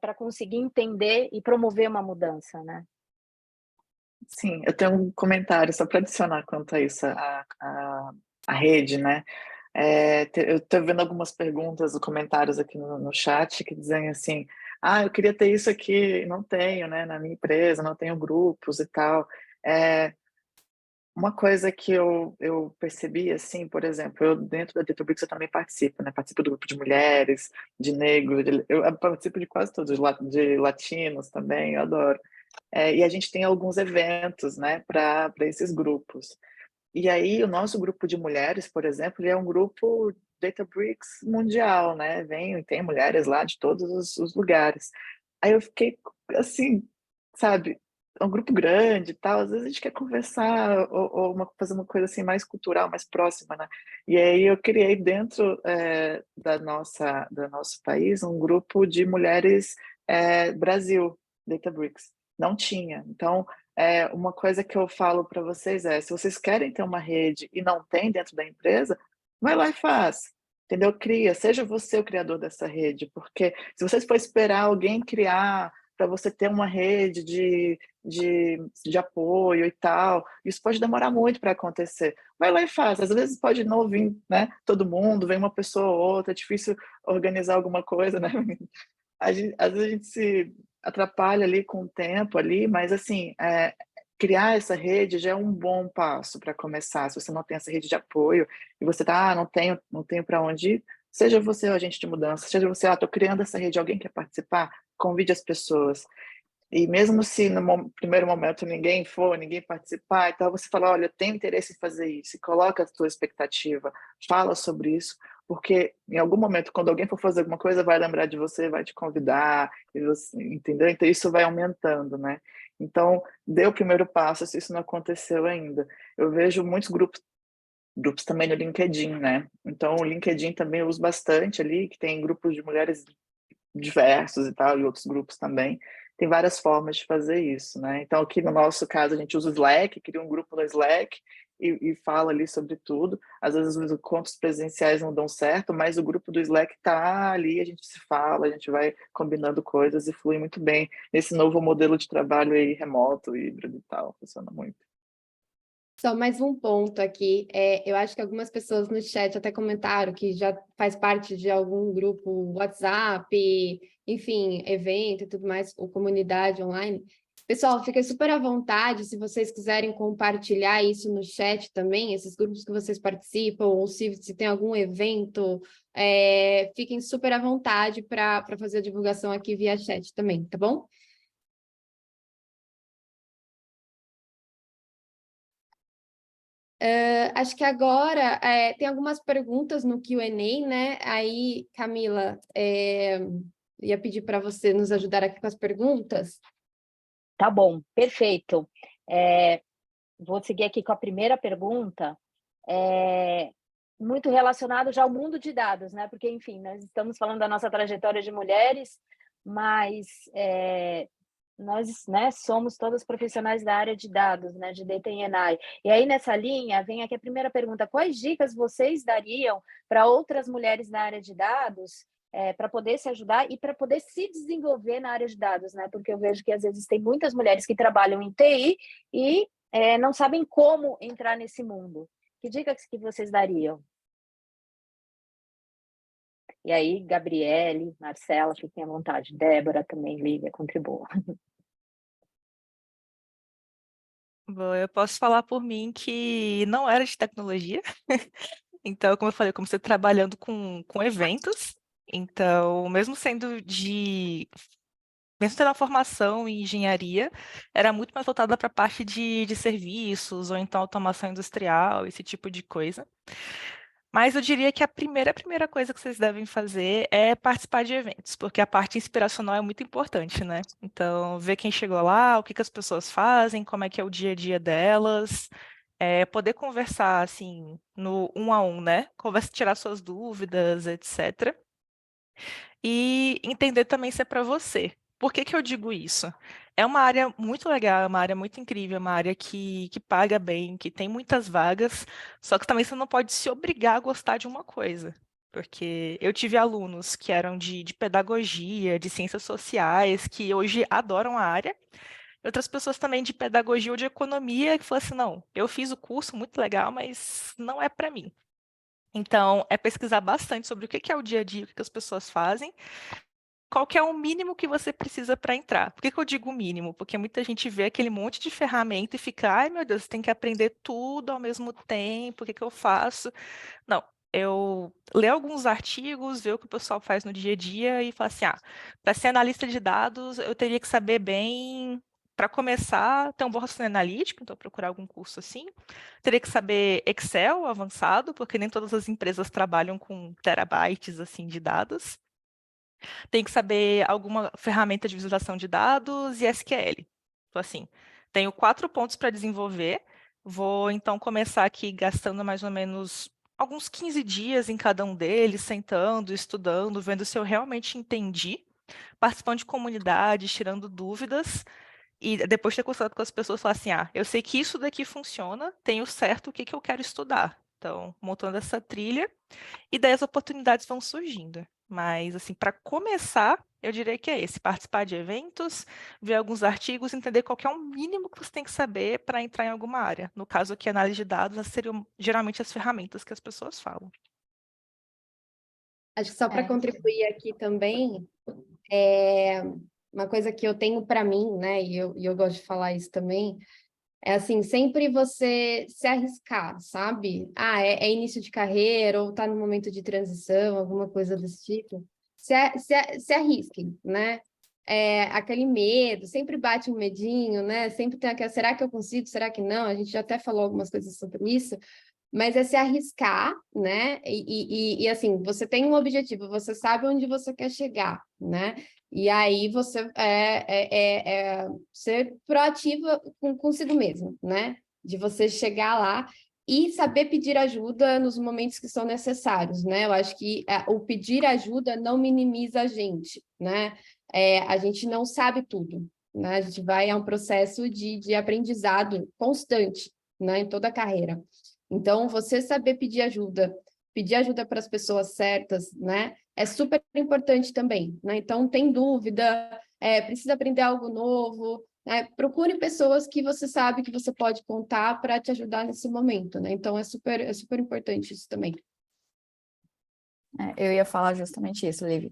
[SPEAKER 5] para conseguir entender e promover uma mudança, né?
[SPEAKER 4] Sim, eu tenho um comentário só para adicionar quanto a isso, a rede, né? Eu estou vendo algumas perguntas, comentários aqui no chat que dizem assim: ah, eu queria ter isso aqui, não tenho, né? Na minha empresa, não tenho grupos e tal. Uma coisa que eu percebi, assim, por exemplo, eu dentro da DataBricks eu também participo, né? Participo do grupo de mulheres, de negros, eu participo de quase todos, de latinos também, eu adoro. E a gente tem alguns eventos, né, para esses grupos. E aí o nosso grupo de mulheres, por exemplo, ele é um grupo DataBricks mundial, né? Tem mulheres lá de todos os lugares. Aí eu fiquei assim, sabe, é um grupo grande e tal, às vezes a gente quer conversar ou fazer uma coisa assim mais cultural, mais próxima, né? E aí eu criei dentro do nosso país um grupo de mulheres Brasil, DataBricks. Não tinha. Então, uma coisa que eu falo para vocês se vocês querem ter uma rede e não tem dentro da empresa, vai lá e faz, entendeu? Cria, seja você o criador dessa rede, porque se vocês for esperar alguém criar para você ter uma rede de apoio e tal, isso pode demorar muito para acontecer. Vai lá e faz. Às vezes pode não vir, né, todo mundo, vem uma pessoa ou outra, é difícil organizar alguma coisa, né? Às vezes a gente se atrapalha ali com o tempo ali, mas assim, criar essa rede já é um bom passo para começar. Se você não tem essa rede de apoio e você tá, não tenho para onde ir, seja você o agente de mudança, seja você, estou criando essa rede, alguém quer participar, convide as pessoas. E mesmo se no primeiro momento ninguém participar, então você fala, olha, eu tenho interesse em fazer isso, e coloca a sua expectativa, fala sobre isso, porque em algum momento, quando alguém for fazer alguma coisa, vai lembrar de você, vai te convidar, entendeu? Então isso vai aumentando, né? Então, dê o primeiro passo se isso não aconteceu ainda. Eu vejo muitos grupos também no LinkedIn, né? Então, o LinkedIn também eu uso bastante ali, que tem grupos de mulheres diversos e tal, e outros grupos também. Tem várias formas de fazer isso, né? Então, aqui no nosso caso, a gente usa o Slack, cria um grupo no Slack e fala ali sobre tudo. Às vezes os encontros presenciais não dão certo, mas o grupo do Slack tá ali, a gente se fala, a gente vai combinando coisas e flui muito bem nesse novo modelo de trabalho aí remoto, híbrido e tal, funciona muito.
[SPEAKER 1] Só mais um ponto aqui. Eu acho que algumas pessoas no chat até comentaram que já faz parte de algum grupo WhatsApp, enfim, evento e tudo mais, ou comunidade online. Pessoal, fiquem super à vontade se vocês quiserem compartilhar isso no chat também, esses grupos que vocês participam, ou se tem algum evento, fiquem super à vontade para fazer a divulgação aqui via chat também, tá bom? Acho que agora tem algumas perguntas no Q&A, né? Aí, Camila, ia pedir para você nos ajudar aqui com as perguntas.
[SPEAKER 5] Tá bom, perfeito. Vou seguir aqui com a primeira pergunta, muito relacionado já ao mundo de dados, né? Porque, enfim, nós estamos falando da nossa trajetória de mulheres, mas nós, né, somos todas profissionais da área de dados, né, de Data and AI. E aí, nessa linha, vem aqui a primeira pergunta: quais dicas vocês dariam para outras mulheres na área de dados, para poder se ajudar e para poder se desenvolver na área de dados, né? Porque eu vejo que, às vezes, tem muitas mulheres que trabalham em TI e não sabem como entrar nesse mundo. Que dicas que vocês dariam? E aí, Gabriele, Marcela, fiquem à vontade. Débora também, Lívia, contribua.
[SPEAKER 3] Bom, eu posso falar por mim que não era de tecnologia. Então, como eu falei, eu comecei trabalhando com eventos. Então, mesmo tendo a formação em engenharia, era muito mais voltada para a parte de serviços, ou então automação industrial, esse tipo de coisa. Mas eu diria que a primeira coisa que vocês devem fazer é participar de eventos, porque a parte inspiracional é muito importante, né? Então, ver quem chegou lá, o que que as pessoas fazem, como é que é o dia a dia delas, poder conversar, assim, no um a um, né? Conversa, tirar suas dúvidas, etc. E entender também se é para você. Por que que eu digo isso? É uma área muito legal, é uma área muito incrível, é uma área que paga bem, que tem muitas vagas, só que também você não pode se obrigar a gostar de uma coisa. Porque eu tive alunos que eram de pedagogia, de ciências sociais, que hoje adoram a área, e outras pessoas também de pedagogia ou de economia que falam assim, não, eu fiz o curso muito legal, mas não é para mim. Então, é pesquisar bastante sobre o que que é o dia a dia, o que que as pessoas fazem, qual que é o mínimo que você precisa para entrar. Por que que eu digo mínimo? Porque muita gente vê aquele monte de ferramenta e fica, ai meu Deus, tem que aprender tudo ao mesmo tempo, o que que eu faço? Não, eu ler alguns artigos, ver o que o pessoal faz no dia a dia e falar assim, para ser analista de dados, eu teria que saber bem, para começar, ter um bom raciocínio analítico, então procurar algum curso assim. Teria que saber Excel avançado, porque nem todas as empresas trabalham com terabytes assim de dados. Tem que saber alguma ferramenta de visualização de dados e SQL. Então, assim, tenho 4 pontos para desenvolver. Vou, então, começar aqui gastando mais ou menos alguns 15 dias em cada um deles, sentando, estudando, vendo se eu realmente entendi, participando de comunidades, tirando dúvidas, e depois de ter conversado com as pessoas, falar assim, eu sei que isso daqui funciona, tenho certo o que que eu quero estudar. Então, montando essa trilha, e daí as oportunidades vão surgindo. Mas, assim, para começar, eu diria que é esse: participar de eventos, ver alguns artigos, entender qual que é o mínimo que você tem que saber para entrar em alguma área. No caso aqui, análise de dados, essas seriam geralmente as ferramentas que as pessoas falam.
[SPEAKER 1] Acho que só para
[SPEAKER 2] É.
[SPEAKER 1] contribuir aqui também, uma coisa que eu tenho para mim, né, e eu gosto de falar isso também, é assim, sempre você se arriscar, sabe? É início de carreira, ou tá no momento de transição, alguma coisa desse tipo. Se arrisquem, né? Aquele medo, sempre bate um medinho, né? Sempre tem aquela, será que eu consigo? Será que não? A gente já até falou algumas coisas sobre isso, mas é se arriscar, né? E assim, você tem um objetivo, você sabe onde você quer chegar, né? E aí você ser proativa consigo mesmo, né? De você chegar lá e saber pedir ajuda nos momentos que são necessários, né? Eu acho que o pedir ajuda não minimiza a gente, né? A gente não sabe tudo, né? A gente vai a um processo de aprendizado constante, né? Em toda a carreira. Então, você saber pedir ajuda para as pessoas certas, né? É super importante também, né? Então, tem dúvida, precisa aprender algo novo, né? Procure pessoas que você sabe que você pode contar para te ajudar nesse momento, né? Então, é super importante isso também.
[SPEAKER 2] Eu ia falar justamente isso, Liv.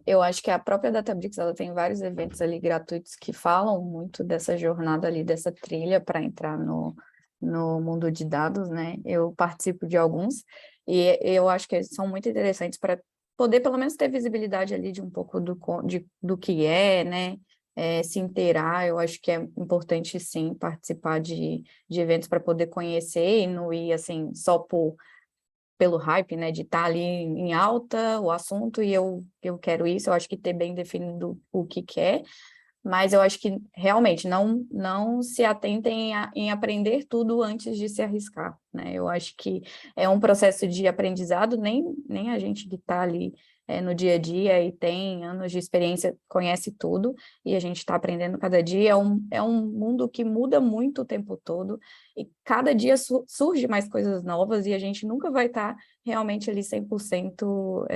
[SPEAKER 2] Eu acho que a própria Databricks, ela tem vários eventos ali gratuitos que falam muito dessa jornada ali, dessa trilha para entrar no mundo de dados, né? Eu participo de alguns e eu acho que eles são muito interessantes para poder pelo menos ter visibilidade ali de um pouco do que é, né? se inteirar. Eu acho que é importante, sim, participar de eventos para poder conhecer e não ir, assim, só pelo hype, né, de estar ali em alta o assunto e eu quero isso. Eu acho que ter bem definido o que quer, mas eu acho que realmente não se atentem em aprender tudo antes de se arriscar, né? Eu acho que é um processo de aprendizado, nem a gente que está ali no dia a dia e tem anos de experiência conhece tudo, e a gente está aprendendo cada dia. É um mundo que muda muito o tempo todo, e cada dia surge mais coisas novas, e a gente nunca vai estar realmente ali 100%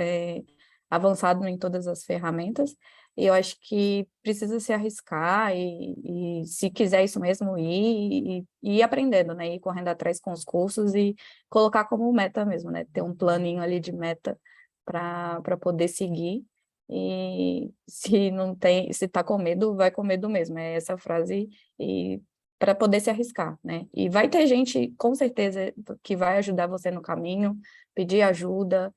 [SPEAKER 2] avançado em todas as ferramentas. E eu acho que precisa se arriscar e se quiser isso mesmo, ir aprendendo, né? Ir correndo atrás com os cursos e colocar como meta mesmo, né? Ter um planinho ali de meta para poder seguir. E se não tem, se tá com medo, vai com medo mesmo. É essa frase, e para poder se arriscar, né? E vai ter gente, com certeza, que vai ajudar você no caminho, pedir ajuda.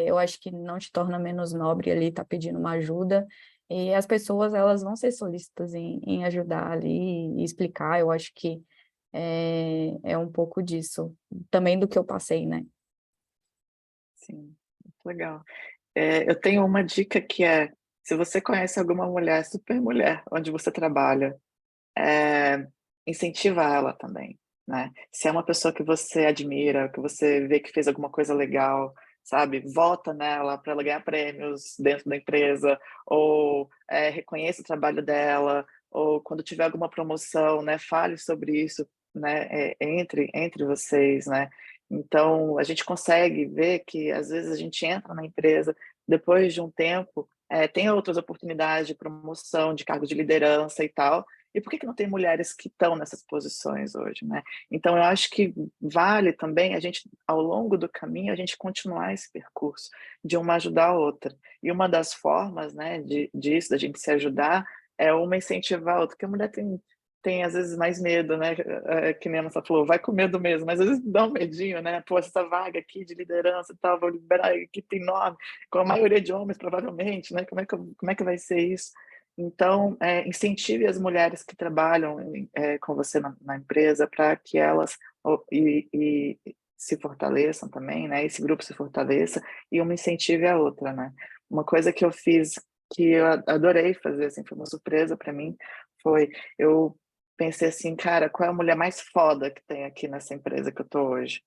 [SPEAKER 2] Eu acho que não te torna menos nobre ali, tá pedindo uma ajuda. E as pessoas, elas vão ser solícitas em ajudar ali e explicar. Eu acho que é um pouco disso, também do que eu passei, né?
[SPEAKER 4] Sim, muito legal. Eu tenho uma dica que é, se você conhece alguma mulher, super mulher, onde você trabalha, incentiva ela também, né? Se é uma pessoa que você admira, que você vê que fez alguma coisa legal, sabe? Vota nela para ela ganhar prêmios dentro da empresa, ou reconheça o trabalho dela, ou quando tiver alguma promoção, né? Fale sobre isso, né? Entre vocês, né? Então, a gente consegue ver que às vezes a gente entra na empresa, depois de um tempo, tem outras oportunidades de promoção, de cargo de liderança e tal. E por que não tem mulheres que estão nessas posições hoje, né? Então, eu acho que vale também a gente, ao longo do caminho, a gente continuar esse percurso de uma ajudar a outra. E uma das formas, né, disso, da gente se ajudar, é uma incentivar a outra, porque a mulher tem às vezes mais medo, né? Que nem a nossa falou, vai com medo mesmo, mas às vezes dá um medinho, né? Pô, essa vaga aqui de liderança e tal, vou liberar a equipe enorme, com a maioria de homens, provavelmente, né? Como é que vai ser isso? Então, incentive as mulheres que trabalham com você na empresa para que elas se fortaleçam também, né? Esse grupo se fortaleça e uma incentive a outra, né? Uma coisa que eu fiz que eu adorei fazer, assim, foi uma surpresa para mim, foi eu pensei assim, cara, qual é a mulher mais foda que tem aqui nessa empresa que eu tô hoje?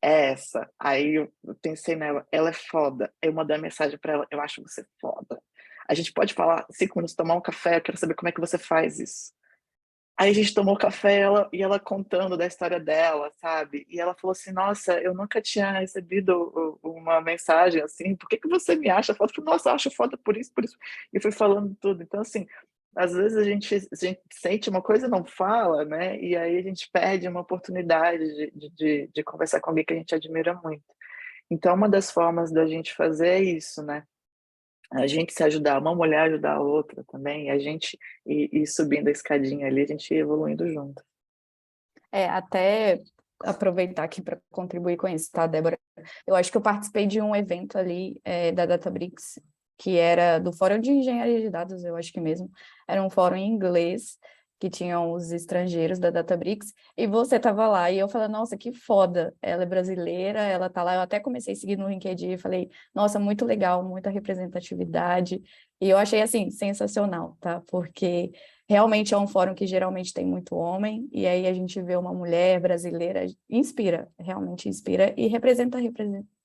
[SPEAKER 4] É essa. Aí eu pensei nela, ela é foda. Eu mandei uma mensagem para ela, eu acho você foda. A gente pode falar 5 minutos, tomar um café, eu quero saber como é que você faz isso. Aí a gente tomou café e ela contando da história dela, sabe? E ela falou assim, nossa, eu nunca tinha recebido uma mensagem assim, por que você me acha foda? Eu falei, nossa, eu acho foda por isso, por isso. E fui falando tudo. Então, assim, às vezes a gente sente uma coisa e não fala, né? E aí a gente perde uma oportunidade de conversar com alguém que a gente admira muito. Então, uma das formas da gente fazer é isso, né? A gente se ajudar, uma mulher ajudar a outra também, e a gente ir subindo a escadinha ali, a gente ir evoluindo junto.
[SPEAKER 2] Até aproveitar aqui para contribuir com isso, tá, Débora? Eu acho que eu participei de um evento ali da Databricks, que era do Fórum de Engenharia de Dados, eu acho que mesmo. Era um fórum em inglês, que tinham os estrangeiros da Databricks, e você estava lá, e eu falei, nossa, que foda, ela é brasileira, ela tá lá. Eu até comecei a seguir no LinkedIn e falei, nossa, muito legal, muita representatividade, e eu achei, assim, sensacional, tá? Porque realmente é um fórum que geralmente tem muito homem, e aí a gente vê uma mulher brasileira, inspira, realmente inspira, e representa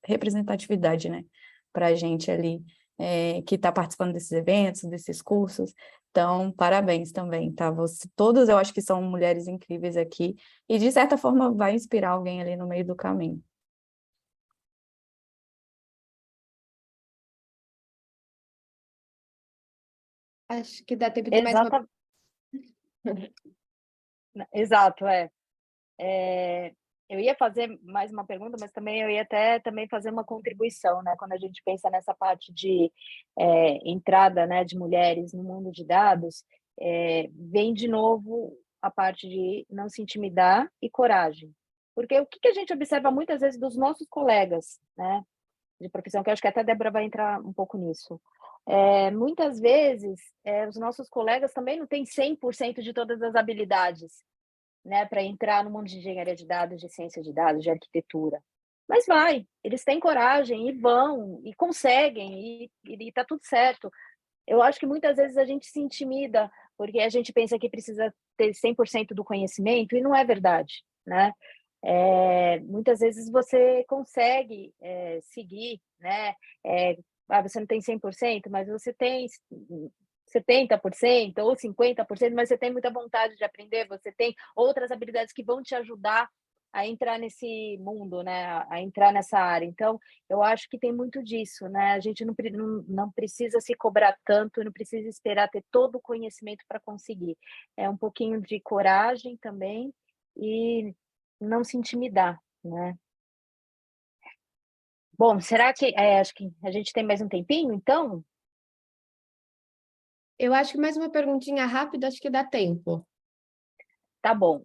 [SPEAKER 2] representatividade, né, para a gente ali, que está participando desses eventos, desses cursos. Então, parabéns também, tá? Todas eu acho que são mulheres incríveis aqui, e de certa forma vai inspirar alguém ali no meio do caminho.
[SPEAKER 1] Acho que dá tempo de mais uma.
[SPEAKER 5] Exato, eu ia fazer mais uma pergunta, mas também eu ia até também fazer uma contribuição, né? Quando a gente pensa nessa parte de entrada, né, de mulheres no mundo de dados, vem de novo a parte de não se intimidar e coragem. Porque o que a gente observa muitas vezes dos nossos colegas, né, de profissão, que eu acho que até a Débora vai entrar um pouco nisso. Muitas vezes, os nossos colegas também não têm 100% de todas as habilidades, né, para entrar no mundo de engenharia de dados, de ciência de dados, de arquitetura. Mas eles têm coragem e vão, e conseguem, e tá tudo certo. Eu acho que muitas vezes a gente se intimida, porque a gente pensa que precisa ter 100% do conhecimento, e não é verdade, né? Muitas vezes você consegue seguir, né? Você não tem 100%, mas você tem 70% ou 50%, mas você tem muita vontade de aprender, você tem outras habilidades que vão te ajudar a entrar nesse mundo, né? A entrar nessa área. Então, eu acho que tem muito disso, né? A gente não precisa se cobrar tanto, não precisa esperar ter todo o conhecimento para conseguir. É um pouquinho de coragem também e não se intimidar, né? Bom, será que acho que a gente tem mais um tempinho, então?
[SPEAKER 1] Eu acho que mais uma perguntinha rápida, acho que dá tempo.
[SPEAKER 5] Tá bom.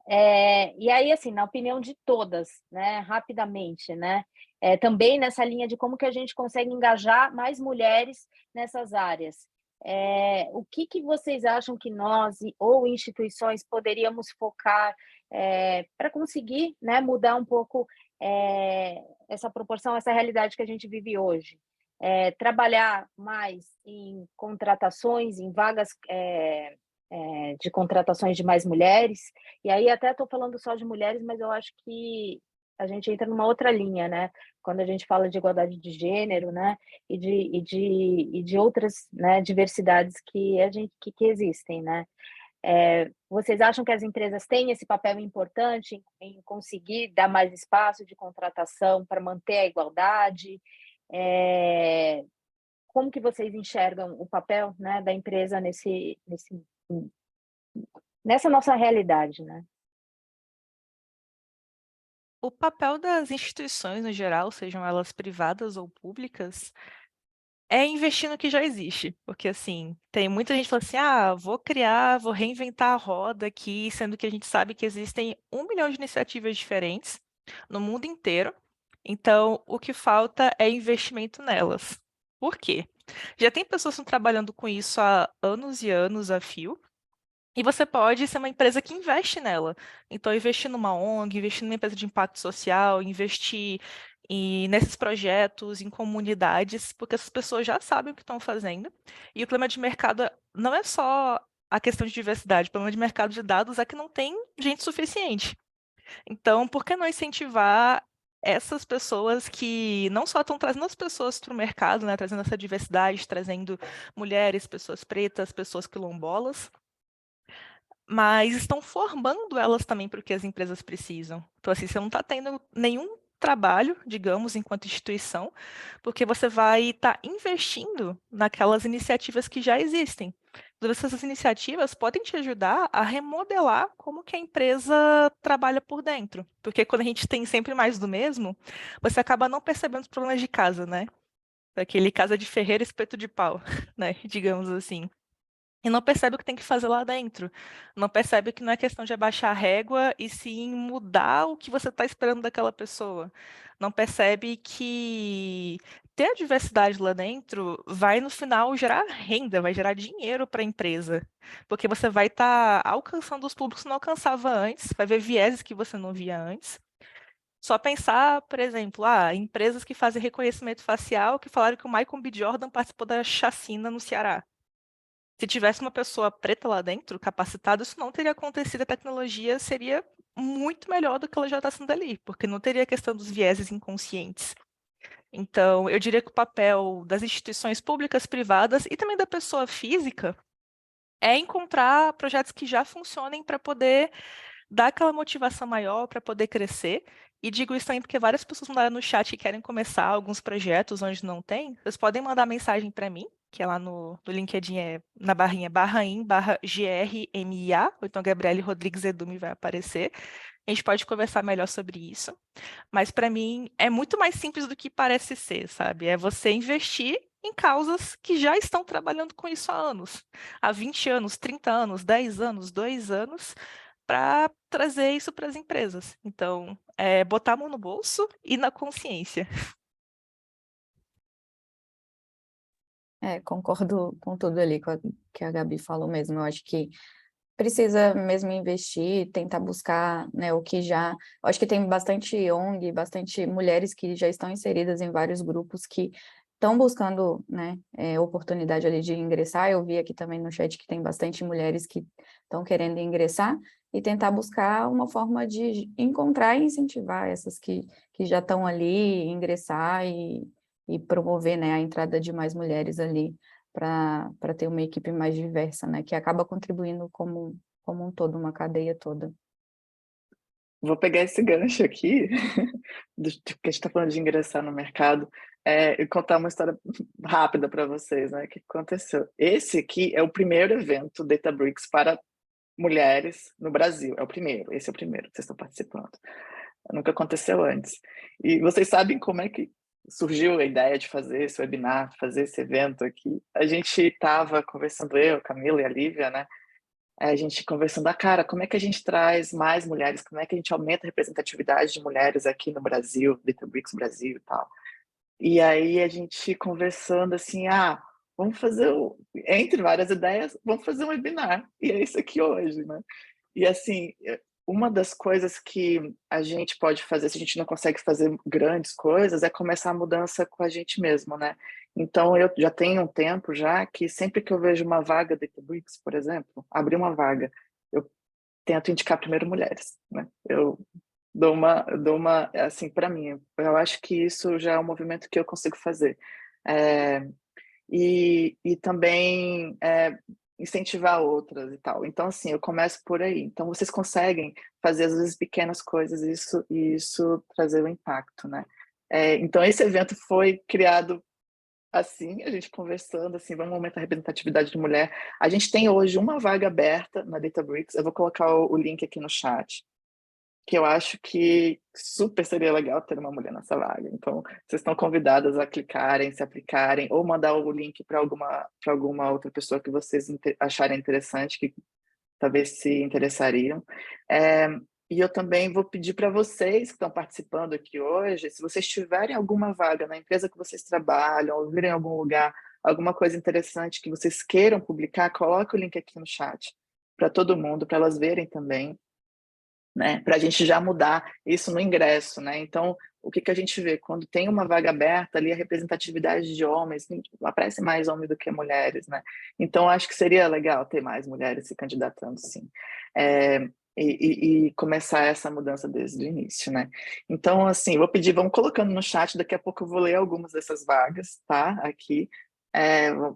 [SPEAKER 5] E aí, assim, na opinião de todas, né, rapidamente, né, também nessa linha de como que a gente consegue engajar mais mulheres nessas áreas. O que vocês acham que nós ou instituições poderíamos focar para conseguir, né, mudar um pouco essa proporção, essa realidade que a gente vive hoje? Trabalhar mais em contratações, em vagas de contratações de mais mulheres, e aí até estou falando só de mulheres, mas eu acho que a gente entra numa outra linha, né? Quando a gente fala de igualdade de gênero, né? E de outras, né, diversidades que existem, né? Vocês acham que as empresas têm esse papel importante em conseguir dar mais espaço de contratação para manter a igualdade? Como que vocês enxergam o papel, né, da empresa nessa nossa realidade, né?
[SPEAKER 3] O papel das instituições, no geral, sejam elas privadas ou públicas, é investir no que já existe. Porque, assim, tem muita gente que fala assim, vou reinventar a roda aqui, sendo que a gente sabe que existem 1 milhão de iniciativas diferentes no mundo inteiro. Então, o que falta é investimento nelas. Por quê? Já tem pessoas que estão trabalhando com isso há anos e anos a fio, e você pode ser uma empresa que investe nela. Então, investir numa ONG, investir numa empresa de impacto social, investir nesses projetos, em comunidades, porque essas pessoas já sabem o que estão fazendo. E o problema de mercado não é só a questão de diversidade, o problema de mercado de dados é que não tem gente suficiente. Então, por que não incentivar essas pessoas que não só estão trazendo as pessoas para o mercado, né, trazendo essa diversidade, trazendo mulheres, pessoas pretas, pessoas quilombolas, mas estão formando elas também para o que as empresas precisam. Então, assim, você não está tendo nenhum trabalho, digamos, enquanto instituição, porque você vai estar investindo naquelas iniciativas que já existem. Todas essas iniciativas podem te ajudar a remodelar como que a empresa trabalha por dentro. Porque quando a gente tem sempre mais do mesmo, você acaba não percebendo os problemas de casa, né? Aquele casa de ferreiro, espeto de pau, né? Digamos assim. E não percebe o que tem que fazer lá dentro. Não percebe que não é questão de abaixar a régua e sim mudar o que você está esperando daquela pessoa. Não percebe que ter a diversidade lá dentro vai, no final, gerar renda, vai gerar dinheiro para a empresa. Porque você vai estar alcançando os públicos que não alcançava antes, vai ver vieses que você não via antes. Só pensar, por exemplo, empresas que fazem reconhecimento facial que falaram que o Michael B. Jordan participou da chacina no Ceará. Se tivesse uma pessoa preta lá dentro, capacitada, isso não teria acontecido, a tecnologia seria muito melhor do que ela já está sendo ali, porque não teria a questão dos vieses inconscientes. Então, eu diria que o papel das instituições públicas, privadas e também da pessoa física é encontrar projetos que já funcionem para poder dar aquela motivação maior para poder crescer. E digo isso também porque várias pessoas mandaram no chat que querem começar alguns projetos onde não tem. Vocês podem mandar mensagem para mim, que é lá no LinkedIn, na barrinha /GRMIA, ou então Gabriele Rodrigues Edume vai aparecer. A gente pode conversar melhor sobre isso. Mas para mim é muito mais simples do que parece ser, sabe? É você investir em causas que já estão trabalhando com isso há anos. Há 20 anos, 30 anos, 10 anos, 2 anos, para trazer isso para as empresas. Então, é botar a mão no bolso e na consciência.
[SPEAKER 2] Concordo com tudo ali que a Gabi falou mesmo. Eu acho que precisa mesmo investir, tentar buscar, né, o que já... Eu acho que tem bastante ONG, bastante mulheres que já estão inseridas em vários grupos que estão buscando, né, oportunidade ali de ingressar. Eu vi aqui também no chat que tem bastante mulheres que estão querendo ingressar e tentar buscar uma forma de encontrar e incentivar essas que já estão ali, ingressar e promover, né, a entrada de mais mulheres ali para ter uma equipe mais diversa, né, que acaba contribuindo como um todo, uma cadeia toda.
[SPEAKER 4] Vou pegar esse gancho aqui, que a gente está falando de ingressar no mercado, e contar uma história rápida para vocês, né? O que aconteceu? Esse aqui é o primeiro evento Databricks para mulheres no Brasil. Esse é o primeiro que vocês estão participando. Nunca aconteceu antes. E vocês sabem como é que surgiu a ideia de fazer esse webinar, fazer esse evento aqui? A gente estava conversando, eu, Camila e a Lívia, né? A gente conversando, cara, como é que a gente traz mais mulheres, como é que a gente aumenta a representatividade de mulheres aqui no Brasil, Databricks Brasil e tal. E aí a gente conversando assim, vamos fazer, entre várias ideias, vamos fazer um webinar. E é isso aqui hoje, né? E assim, uma das coisas que a gente pode fazer, se a gente não consegue fazer grandes coisas, é começar a mudança com a gente mesmo, né? Então, eu já tenho um tempo já que sempre que eu vejo uma vaga de Databricks, por exemplo, abrir uma vaga, eu tento indicar primeiro mulheres, né? Eu dou uma assim, para mim, eu acho que isso já é um movimento que eu consigo fazer. E também incentivar outras e tal. Então, assim, eu começo por aí. Então, vocês conseguem fazer, às vezes, pequenas coisas e isso trazer o impacto, né? Então, esse evento foi criado assim, a gente conversando, assim, vamos aumentar a representatividade de mulher. A gente tem hoje uma vaga aberta na Databricks, eu vou colocar o link aqui no chat, que eu acho que super seria legal ter uma mulher nessa vaga. Então, vocês estão convidadas a clicarem, se aplicarem, ou mandar o link para alguma outra pessoa que vocês acharem interessante, que talvez se interessariam. E eu também vou pedir para vocês que estão participando aqui hoje, se vocês tiverem alguma vaga na empresa que vocês trabalham, ou virem em algum lugar, alguma coisa interessante que vocês queiram publicar, coloque o link aqui no chat para todo mundo, para elas verem também, né? Para a gente já mudar isso no ingresso, né? Então, o que a gente vê? Quando tem uma vaga aberta ali, a representatividade de homens, aparece mais homens do que mulheres, né? Então, acho que seria legal ter mais mulheres se candidatando, sim. E começar essa mudança desde o início, né? Então, assim, vou pedir, vamos colocando no chat, daqui a pouco eu vou ler algumas dessas vagas, tá? Aqui,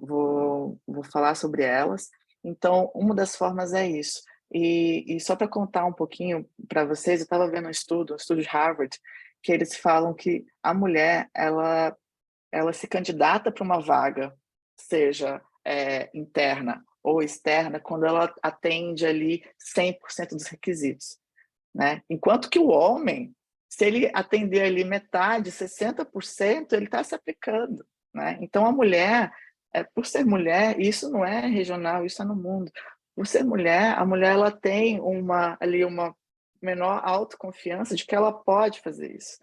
[SPEAKER 4] vou falar sobre elas. Então, uma das formas é isso. E só para contar um pouquinho para vocês, eu estava vendo um estudo de Harvard, que eles falam que a mulher, ela se candidata para uma vaga, seja interna ou externa, quando ela atende ali 100% dos requisitos, né? Enquanto que o homem, se ele atender ali metade, 60%, ele está se aplicando, né? Então, a mulher, por ser mulher, isso não é regional, isso é no mundo. Por ser mulher, a mulher ela tem uma menor autoconfiança de que ela pode fazer isso.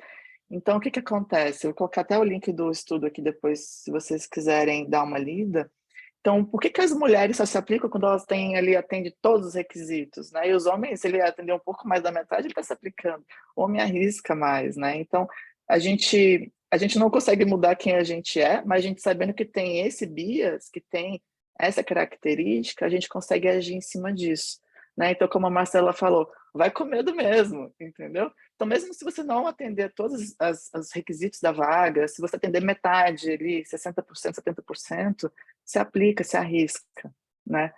[SPEAKER 4] Então, o que acontece? Eu vou colocar até o link do estudo aqui depois, se vocês quiserem dar uma lida. Então, por que as mulheres só se aplicam quando elas têm ali, atende todos os requisitos, né? E os homens, se ele atender um pouco mais da metade, ele está se aplicando. O homem arrisca mais, né? Então, a gente não consegue mudar quem a gente é, mas a gente sabendo que tem esse bias, que tem essa característica, a gente consegue agir em cima disso, né? Então, como a Marcela falou, vai com medo mesmo, entendeu? Então, mesmo se você não atender todos os requisitos da vaga, se você atender metade ali, 60%, 70%, se aplica, se arrisca, né?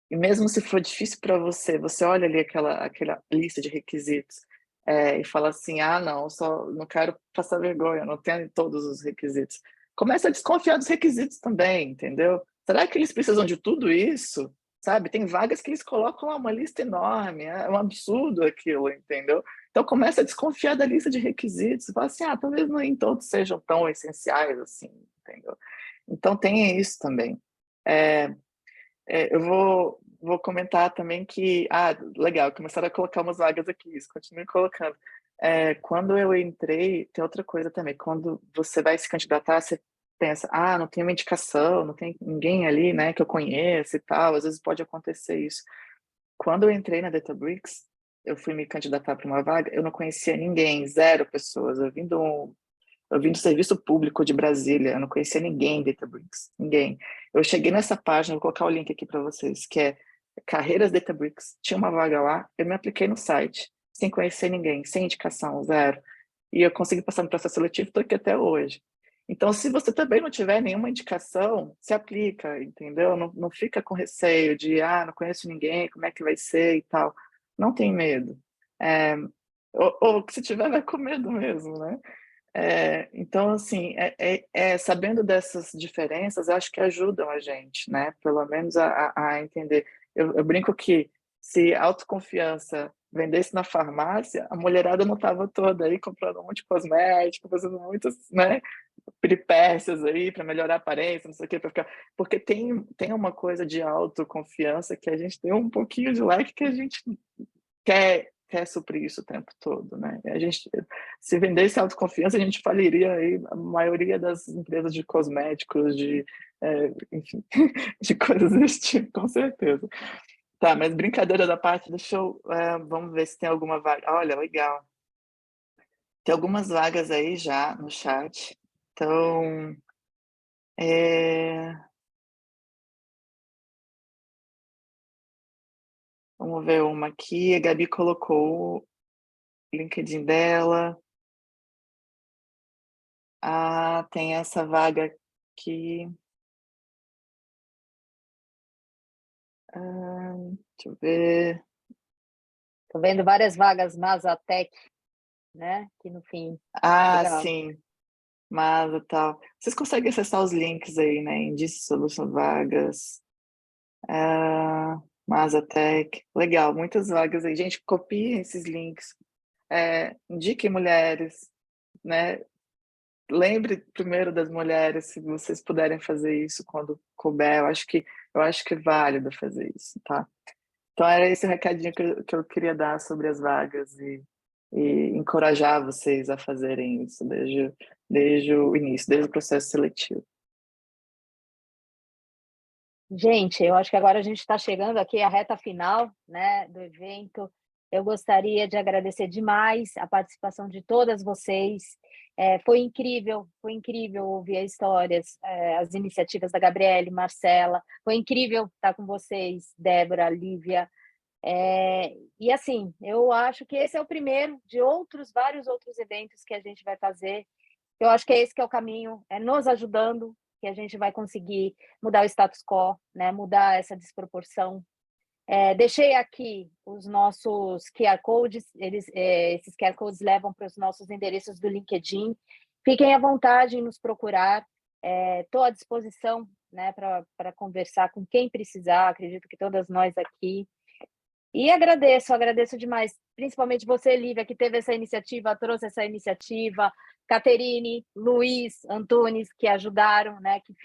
[SPEAKER 4] E mesmo se for difícil para você, você olha ali aquela lista de requisitos e fala assim, não, só não quero passar vergonha, não tenho todos os requisitos. Começa a desconfiar dos requisitos também, entendeu? Será que eles precisam de tudo isso? Sabe? Tem vagas que eles colocam uma lista enorme, é um absurdo aquilo, entendeu? Então começa a desconfiar da lista de requisitos, fala assim, talvez nem todos sejam tão essenciais assim, entendeu? Então tem isso também. Eu vou comentar também que, legal, começaram a colocar umas vagas aqui, isso, continue colocando. Quando eu entrei, tem outra coisa também, quando você vai se candidatar, você pensa, ah, não tem uma indicação, não tem ninguém ali, né, que eu conheça e tal, às vezes pode acontecer isso. Quando eu entrei na Databricks, eu fui me candidatar para uma vaga, eu não conhecia ninguém, 0 pessoas, eu vim do serviço público de Brasília, eu não conhecia ninguém em Databricks, ninguém. Eu cheguei nessa página, vou colocar o link aqui para vocês, que é Carreiras Databricks, tinha uma vaga lá, eu me apliquei no site, sem conhecer ninguém, sem indicação, 0. E eu consegui passar no processo seletivo, estou aqui até hoje. Então, se você também não tiver nenhuma indicação, se aplica, entendeu? Não fica com receio de, não conheço ninguém, como é que vai ser e tal. Não tem medo. Ou se tiver, vai com medo mesmo, né? Então, assim, sabendo dessas diferenças, acho que ajudam a gente, né? Pelo menos a entender. Eu brinco que se autoconfiança vendesse na farmácia, a mulherada não estava toda aí comprando um monte de cosmético, fazendo muitas, né, peripécias aí para melhorar a aparência, não sei o que, para ficar. Porque tem uma coisa de autoconfiança que a gente tem um pouquinho de like que a gente quer suprir isso o tempo todo, né? A gente, se vendesse autoconfiança, a gente faliria aí a maioria das empresas de cosméticos, enfim, de coisas desse tipo, com certeza. Tá, mas brincadeira da parte, vamos ver se tem alguma vaga. Olha, legal. Tem algumas vagas aí já no chat. Então, vamos ver uma aqui. A Gabi colocou o LinkedIn dela. Tem essa vaga aqui. Deixa eu ver.
[SPEAKER 5] Tô vendo várias vagas Mazatec, né? Que no fim. Legal.
[SPEAKER 4] Sim. Mas e tal. Vocês conseguem acessar os links aí, né? Indício, solução, vagas. Mazatec. Legal, muitas vagas aí. Gente, copiem esses links. Indiquem mulheres, né? Lembre primeiro das mulheres, se vocês puderem fazer isso quando couber. Eu acho que é válido fazer isso, tá? Então era esse o recadinho que eu queria dar sobre as vagas e encorajar vocês a fazerem isso desde o início, desde o processo seletivo.
[SPEAKER 5] Gente, eu acho que agora a gente está chegando aqui à reta final, né, do evento. Eu gostaria de agradecer demais a participação de todas vocês. Foi incrível ouvir as histórias, as iniciativas da Gabriele, Marcela. Foi incrível estar com vocês, Débora, Lívia. E assim, eu acho que esse é o primeiro de vários outros eventos que a gente vai fazer. Eu acho que é esse que é o caminho, é nos ajudando que a gente vai conseguir mudar o status quo, né? Mudar essa desproporção. Deixei aqui os nossos QR Codes, esses QR Codes levam para os nossos endereços do LinkedIn. Fiquem à vontade em nos procurar. Estou à disposição, né, para conversar com quem precisar, acredito que todas nós aqui. E agradeço demais, principalmente você, Lívia, que teve essa iniciativa, trouxe essa iniciativa, Caterine, Luiz, Antunes, que ajudaram, né, que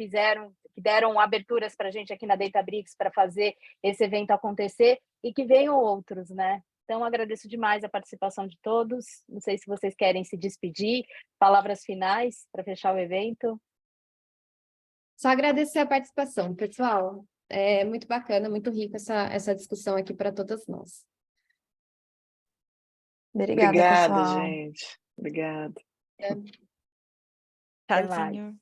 [SPEAKER 5] deram aberturas para a gente aqui na Databricks para fazer esse evento acontecer e que venham outros, né? Então, agradeço demais a participação de todos. Não sei se vocês querem se despedir, palavras finais para fechar o evento.
[SPEAKER 1] Só agradecer a participação, pessoal. É muito bacana, muito rica essa discussão aqui para todas nós.
[SPEAKER 2] Obrigada,
[SPEAKER 4] Obrigada,
[SPEAKER 2] pessoal.
[SPEAKER 4] gente. Obrigada.
[SPEAKER 5] Até mais.
[SPEAKER 3] Tchauzinho.